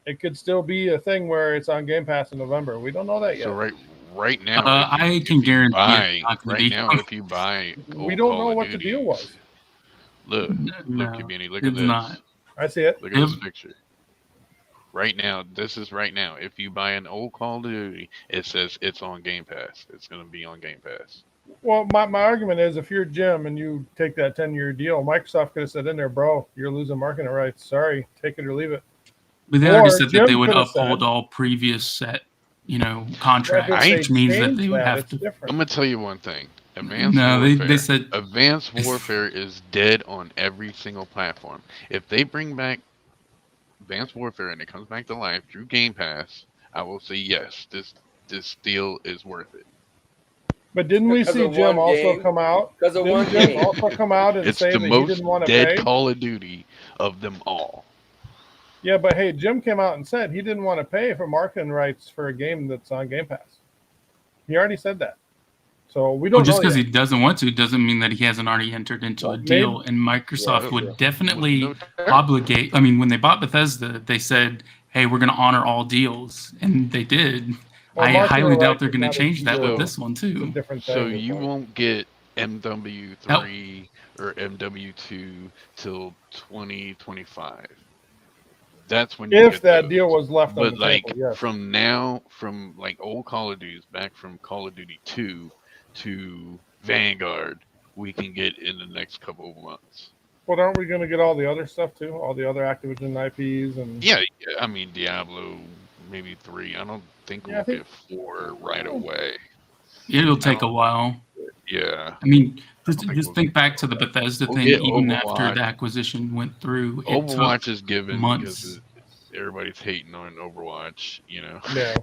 It could still be a thing where it's on Game Pass in November. We don't know that yet. So right now, I can guarantee buy it's not going right to be. now if you buy We old don't Call know of what the deal Duties, was. look, No, Q-Beanie, look at it's this. not. I see it. Look at this picture. Right now, this is right now. If you buy an old Call of Duty, it says it's on Game Pass. It's gonna be on Game Pass. Well, my argument is if you're Jim and you take that 10-year deal, Microsoft could have said in there, bro, you're losing marketing rights. Sorry, take it or leave it. But they Or already said that Jim they would could have uphold said- all previous set, But contracts, if they which means that change they would that, have it's to. I'm different. gonna tell you one thing. Advanced No, Warfare. they said Advanced Warfare is dead on every single platform. If they bring back Advanced Warfare and it comes back to life through Game Pass, I will say yes. This deal is worth it. But didn't we Because see of Jim one also game? come out? Because of Didn't one Jim game. also come out and It's say the that he most didn't want to dead pay? Call of Duty of them all. Yeah, but hey, Jim came out and said he didn't want to pay for marketing rights for a game that's on Game Pass. He already said that. So we don't just know because yet. he doesn't want to doesn't mean that he hasn't already entered into Well, a deal. And Microsoft Yeah, would true. definitely No doubt. obligate. I mean, when they bought Bethesda, they said, "Hey, we're going to honor all deals," and they did. Well, I marketing highly doubt rights they're is going not to a change that deal. with this one It's a too. different So thing. you won't get MW3 or MW2 till 2025. That's when you If get that those. deal was left on But the like table, yes. from now, from like old Call of Duties, back from Call of Duty 2 to Vanguard, we can get in the next couple of months. But aren't we going to get all the other stuff too? All the other Activision IPs and Yeah, I mean Diablo, maybe 3. I don't think Yeah, I we'll think- get 4 right away. It'll take a don't- while. Yeah. I mean, don't think just we'll think get back to the Bethesda We'll thing. get Even after Overwatch. the acquisition went through, it Overwatch took is given months. because everybody's hating on Overwatch, you know. yeah.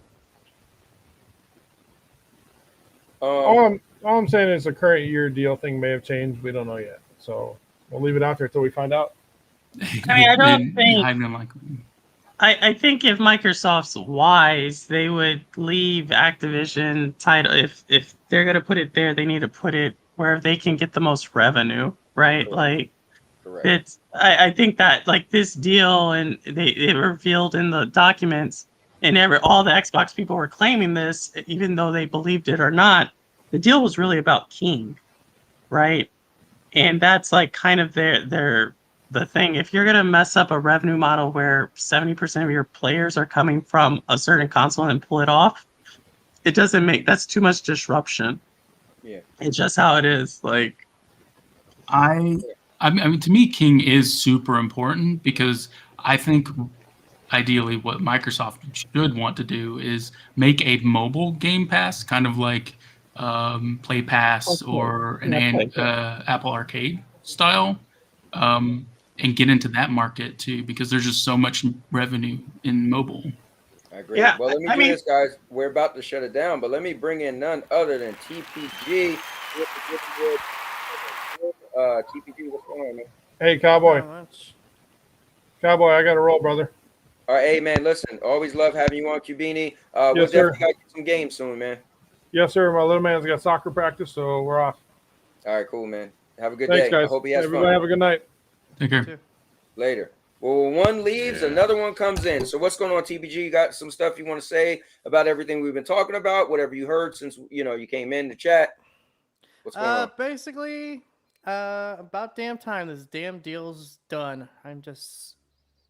Um, All I'm saying is the current year deal thing may have changed. We don't know yet. So we'll leave it out there until we find out. I mean, I don't It'd think- highly unlikely. I think if Microsoft's wise, they would leave Activision title. If they're gonna put it there, they need to put it where they can get the most revenue, right? Correct. Like correct. it's I think that like this deal and it revealed in the documents and all the Xbox people were claiming this, even though they believed it or not. The deal was really about King, right? And that's like kind of the thing. If you're gonna mess up a revenue model where 70% of your players are coming from a certain console and pull it off, it doesn't make that's too much disruption. Yeah. It's just how it is. Like I mean, to me, King is super important because I think ideally what Microsoft should want to do is make a mobile Game Pass, kind of like Play Pass Okay. or an Yeah, Play Pass. Apple Arcade style, and get into that market too because there's just so much revenue in mobile. I agree. Yeah, Well, let me I do mean- this, guys. We're about to shut it down, but let me bring in none other than TPG. TPG, what's going on, man? Hey, Cowboy. Not much. Cowboy, I got to roll, brother. All right, hey, man, listen. Always love having you on, Cubini. We'll Yes, sir. definitely got you some games soon, man. Yes, sir. My little man's got soccer practice, so we're off. All right, cool, man. Have a good Thanks, day. guys. I hope he has Everybody fun. have a good night. Take care. Too. Later. Well, when one leaves, Yeah. another one comes in. So what's going on, TPG? You got some stuff you want to say about everything we've been talking about? Whatever you heard since you came in to chat. What's going on? Basically, about damn time this damn deal's done. I'm just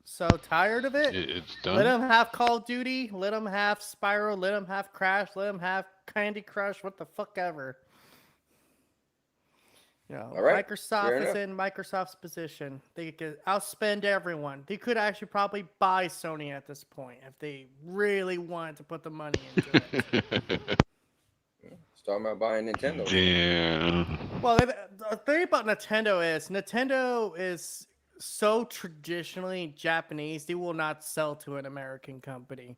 so tired of it. It's Let done. them have Call of Duty. Let them have Spyro. Let them have Crash. Let them have Candy Crush. What the fuck ever. All right, Microsoft fair is enough. in Microsoft's position. They could outspend everyone. They could actually probably buy Sony at this point if they really wanted to put the money into it. It's talking about buying Nintendo. Damn. Well, the thing about Nintendo is so traditionally Japanese. They will not sell to an American company.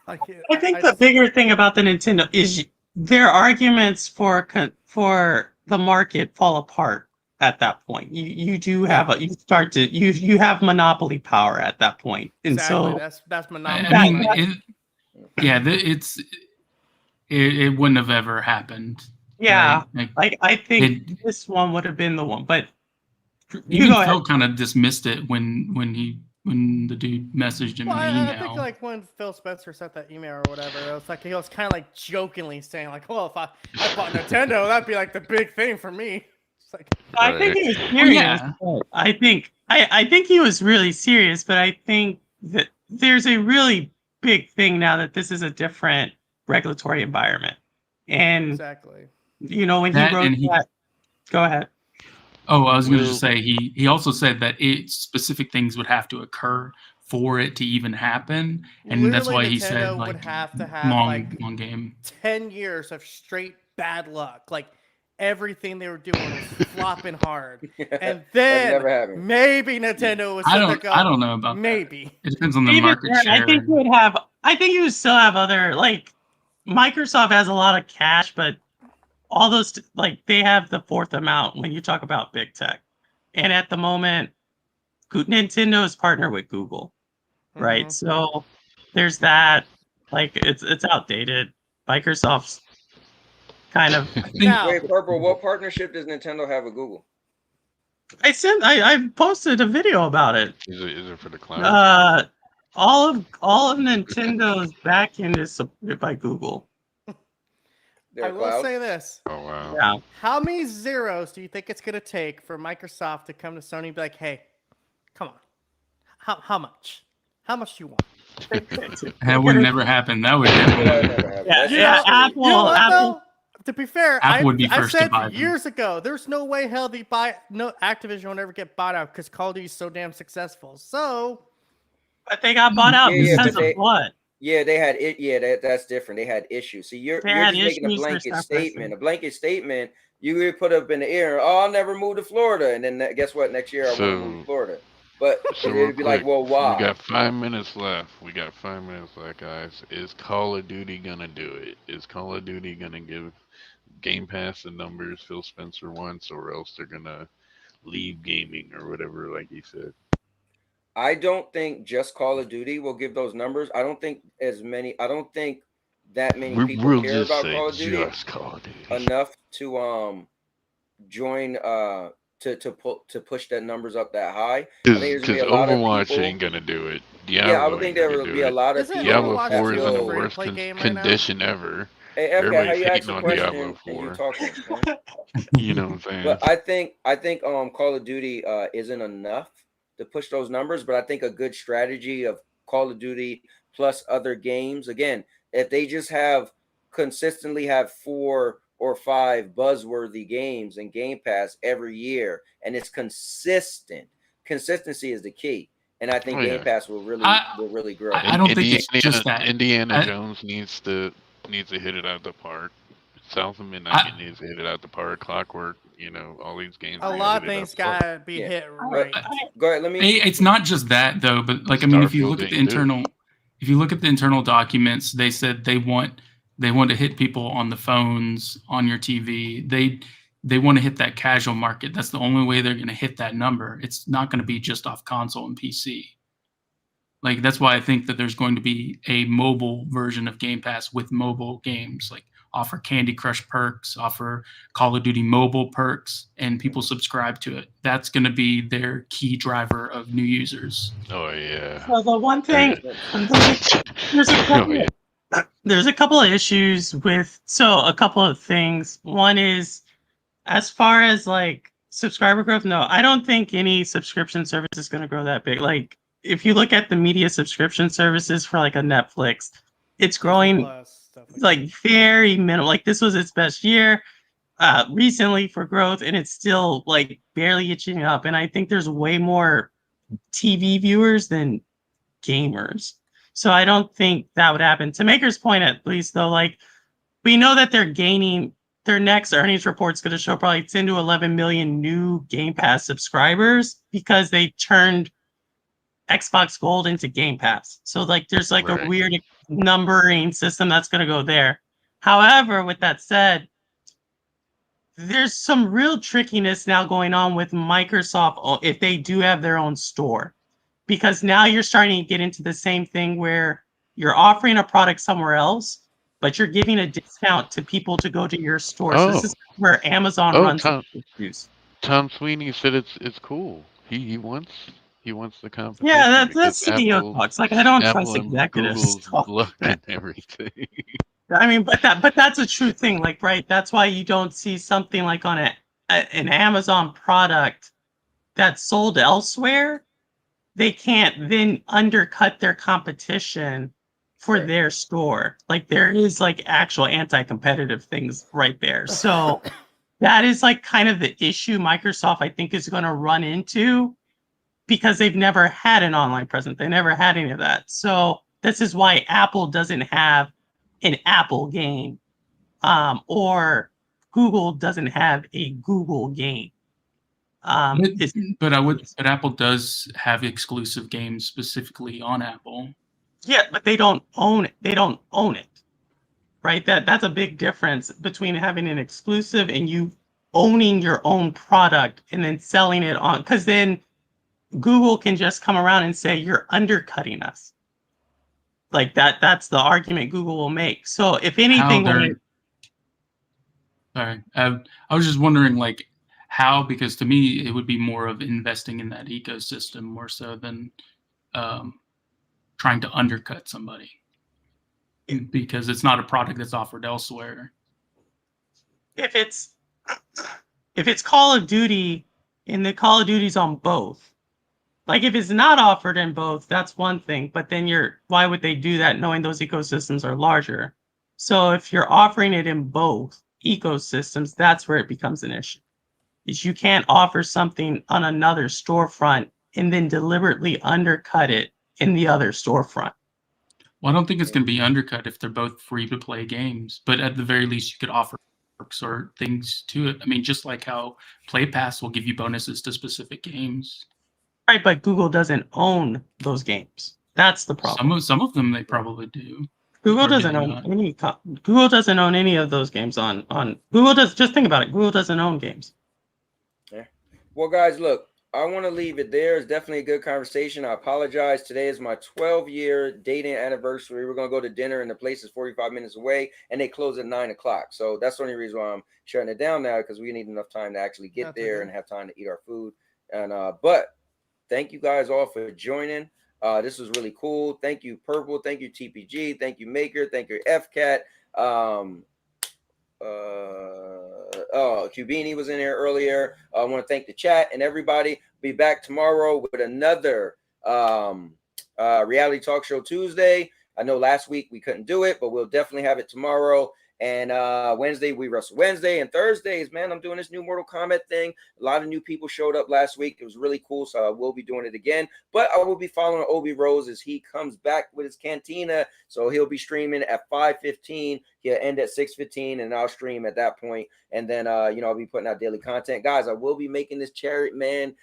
Like, I think the bigger thing about the Nintendo is their arguments for the market fall apart at that point. You do have you have monopoly power at that point, and exactly. so That's I monopoly. mean, that- it wouldn't have ever happened. yeah, Right? like I think It this one would have been the one, but you even go ahead. Phil kind of dismissed it when the dude messaged him Well, in the I email. think like when Phil Spencer sent that email or whatever, it was like he was kind of like jokingly saying like, "Well, if I bought Nintendo, that'd be like the big thing for me." It's like, I think he was Well, serious. yeah. But I think he was really serious, but I think that there's a really big thing now that this is a different regulatory environment. And exactly. you know, when he That wrote and he- that, go ahead. Oh, I was going to Well- just say he also said that specific things would have to occur for it to even happen, and that's why Literally, he said Nintendo would like have to have long game. 10 years of straight bad luck. Like everything they were doing was flopping hard. And then never happened. maybe Nintendo was I sit there don't go, know about that. maybe. It depends on the Even market then, share. I think you would still have other, like, Microsoft has a lot of cash, but all those, like, they have the fourth amount when you talk about big tech. And at the moment, Nintendo is partnered with Google, right? Mhm. So there's that. Like, it's outdated. Microsoft's kind of. Now, Wait, Purple, what partnership does Nintendo have with Google? I posted a video about it. Is it for the cloud? All of Nintendo's backend is supported by Google. Their I will cloud? say this. Oh wow. Yeah. How many zeros do you think it's going to take for Microsoft to come to Sony and be like, hey, come on. How much? How much do you want? That would never happen. That would definitely. That never happened. Yeah, That's yeah, just- Apple. You know what, Apple. though? To be fair, Apple would be I first to said buy them. years ago, there's no way hell Activision will ever get bought out because Call of Duty is so damn successful. So, But they got bought out Yeah, because but of what? Yeah, they had it. Yeah, that's different. They had issues. See, you're They had just making a issues, they're blanket suppressing. statement. A blanket statement you would put up in the air. Oh, I'll never move to Florida, and then guess what? Next year I want to move to So- Florida. But So it'd be real like, quick, well, why? we got 5 minutes left. Guys. Is Call of Duty gonna do it? Is Call of Duty gonna give Game Pass the numbers Phil Spencer wants, or else they're gonna leave gaming or whatever, like he said? I don't think just Call of Duty will give those numbers. I don't think that many people We'll care just about say Call of Duty just Call of Duty. enough to join to push that numbers up that high. I think there's gonna Because be a lot of Overwatch people. ain't gonna do it. Yeah, I would Diablo think ain't there gonna will do be a it. lot of Isn't people. Diablo Overwatch that 4 is in the feel- free to worst play game right now? condition ever. Hey, FK, how Everybody's you ask hating a on question Diablo and you 4. talking? man? You know what I'm saying? But I think Call of Duty isn't enough to push those numbers. But I think a good strategy of Call of Duty plus other games. Again, if they just consistently have 4 or 5 buzzworthy games in Game Pass every year, and it's consistent. Consistency is the key, and I think Oh, Game yeah. Pass will really grow. I don't think it's just that. Indiana I- Jones needs to hit it out the park. South of Midnight needs to hit it out the park. Clockwork, all these games. a need to lot of hit it out things the park. gotta be Yeah. hit right. Go ahead. Let me. It's not just that though, but like I mean, if you Starfield look at the ain't do it. internal documents, they said they want to hit people on the phones, on your TV. They want to hit that casual market. That's the only way they're going to hit that number. It's not going to be just off console and PC. Like that's why I think that there's going to be a mobile version of Game Pass with mobile games, like offer Candy Crush perks, offer Call of Duty mobile perks, and people subscribe to it. That's going to be their key driver of new users. Oh yeah. So the one thing, there's a Oh couple, yeah. there's a couple of issues with. So a couple of things. One is, as far as like subscriber growth, no, I don't think any subscription service is going to grow that big. Like if you look at the media subscription services for like a Netflix, it's growing Plus, stuff like very minimal. Like this was its best year recently for growth, and it's still like barely itching up. And I think there's way more TV viewers than gamers. So I don't think that would happen. To Maker's point, at least though, like we know that they're gaining. Their next earnings report's going to show probably 10 to 11 million new Game Pass subscribers because they turned Xbox Gold into Game Pass. So like there's like Right. a weird numbering system that's going to go there. However, with that said, there's some real trickiness now going on with Microsoft if they do have their own store. Because now you're starting to get into the same thing where you're offering a product somewhere else, but you're giving a discount to people to go to your store. So this Oh, is where Amazon oh, runs into issues. Tom Sweeney said it's cool. He wants the Yeah, competition that's because CEO talks. Like I don't trust Apple and executives. Google's So, luck and everything. I mean, but that's a true thing. Like, right? That's why you don't see something like on an Amazon product that's sold elsewhere. They can't then undercut their competition for Right. their store. Like there is like actual anti-competitive things right there. So that is like kind of the issue Microsoft I think is going to run into because they've never had an online presence. They never had any of that. So this is why Apple doesn't have an Apple game, or Google doesn't have a Google game. But Apple does have exclusive games specifically on Apple. Yeah, but they don't own it. They don't own it. Right? That's a big difference between having an exclusive and you owning your own product and then selling it on, because then Google can just come around and say you're undercutting us. Like that's the argument Google will make. So if anything, Sorry, I was just wondering, like, how, because to me it would be more of investing in that ecosystem more so than trying to undercut somebody, because it's not a product that's offered elsewhere. if it's Call of Duty and the Call of Duty's on both, like if it's not offered in both, that's one thing. But then why would they do that knowing those ecosystems are larger? So if you're offering it in both ecosystems, that's where it becomes an issue. Is you can't offer something on another storefront and then deliberately undercut it in the other storefront. Well, I don't think it's going to be undercut if they're both free to play games, but at the very least, you could offer perks or things to it. I mean, just like how Play Pass will give you bonuses to specific games. Right, but Google doesn't own those games. That's the problem. Some of them they probably do. Google Or doesn't do they own not? any. Google doesn't own any of those games on Google does. Just think about it. Google doesn't own games. Yeah. Well, guys, look, I want to leave it there. It's definitely a good conversation. I apologize. Today is my 12-year dating anniversary. We're going to go to dinner, and the place is 45 minutes away, and they close at 9 o'clock. So that's the only reason why I'm shutting it down now, because we need enough time to actually get there and have time to eat our food. And but thank you guys all for joining. This was really cool. Thank you, Purple. Thank you, TPG. Thank you, Maker. Thank you, FCAT. Cubini was in here earlier. I want to thank the chat and everybody. Be back tomorrow with another reality talk show Tuesday. I know last week we couldn't do it, but we'll definitely have it tomorrow. And Wednesday, we wrestle Wednesday. And Thursdays, man, I'm doing this new Mortal Kombat thing. A lot of new people showed up last week. It was really cool, so I will be doing it again. But I will be following Obi Rose as he comes back with his cantina. So he'll be streaming at 5:15. He'll end at 6:15, and I'll stream at that point. And then, I'll be putting out daily content. Guys, I will be making this Chariot Man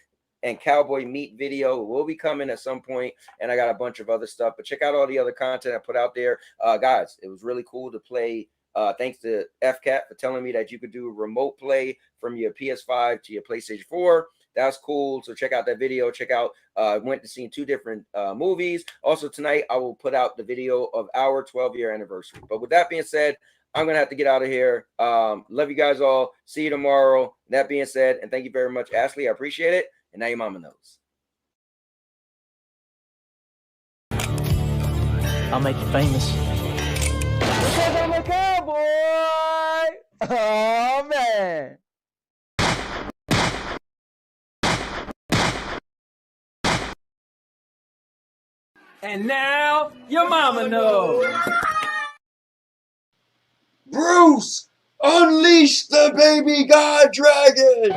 and Cowboy meat video. It will be coming at some point, and I got a bunch of other stuff. But check out all the other content I put out there. Guys, it was really cool to play. Thanks to FCAT for telling me that you could do remote play from your PS5 to your PlayStation 4. That's cool. So check out that video. Check out, went to see 2 different movies. Also tonight, I will put out the video of our 12-year anniversary. But with that being said, I'm going to have to get out of here. Love you guys all. See you tomorrow. That being said, and thank you very much, Ashley. I appreciate it. And now your mama knows. I'll make you famous. Because I'm a cowboy! Oh, man! And now, your mama knows! Bruce, unleash the baby god dragon!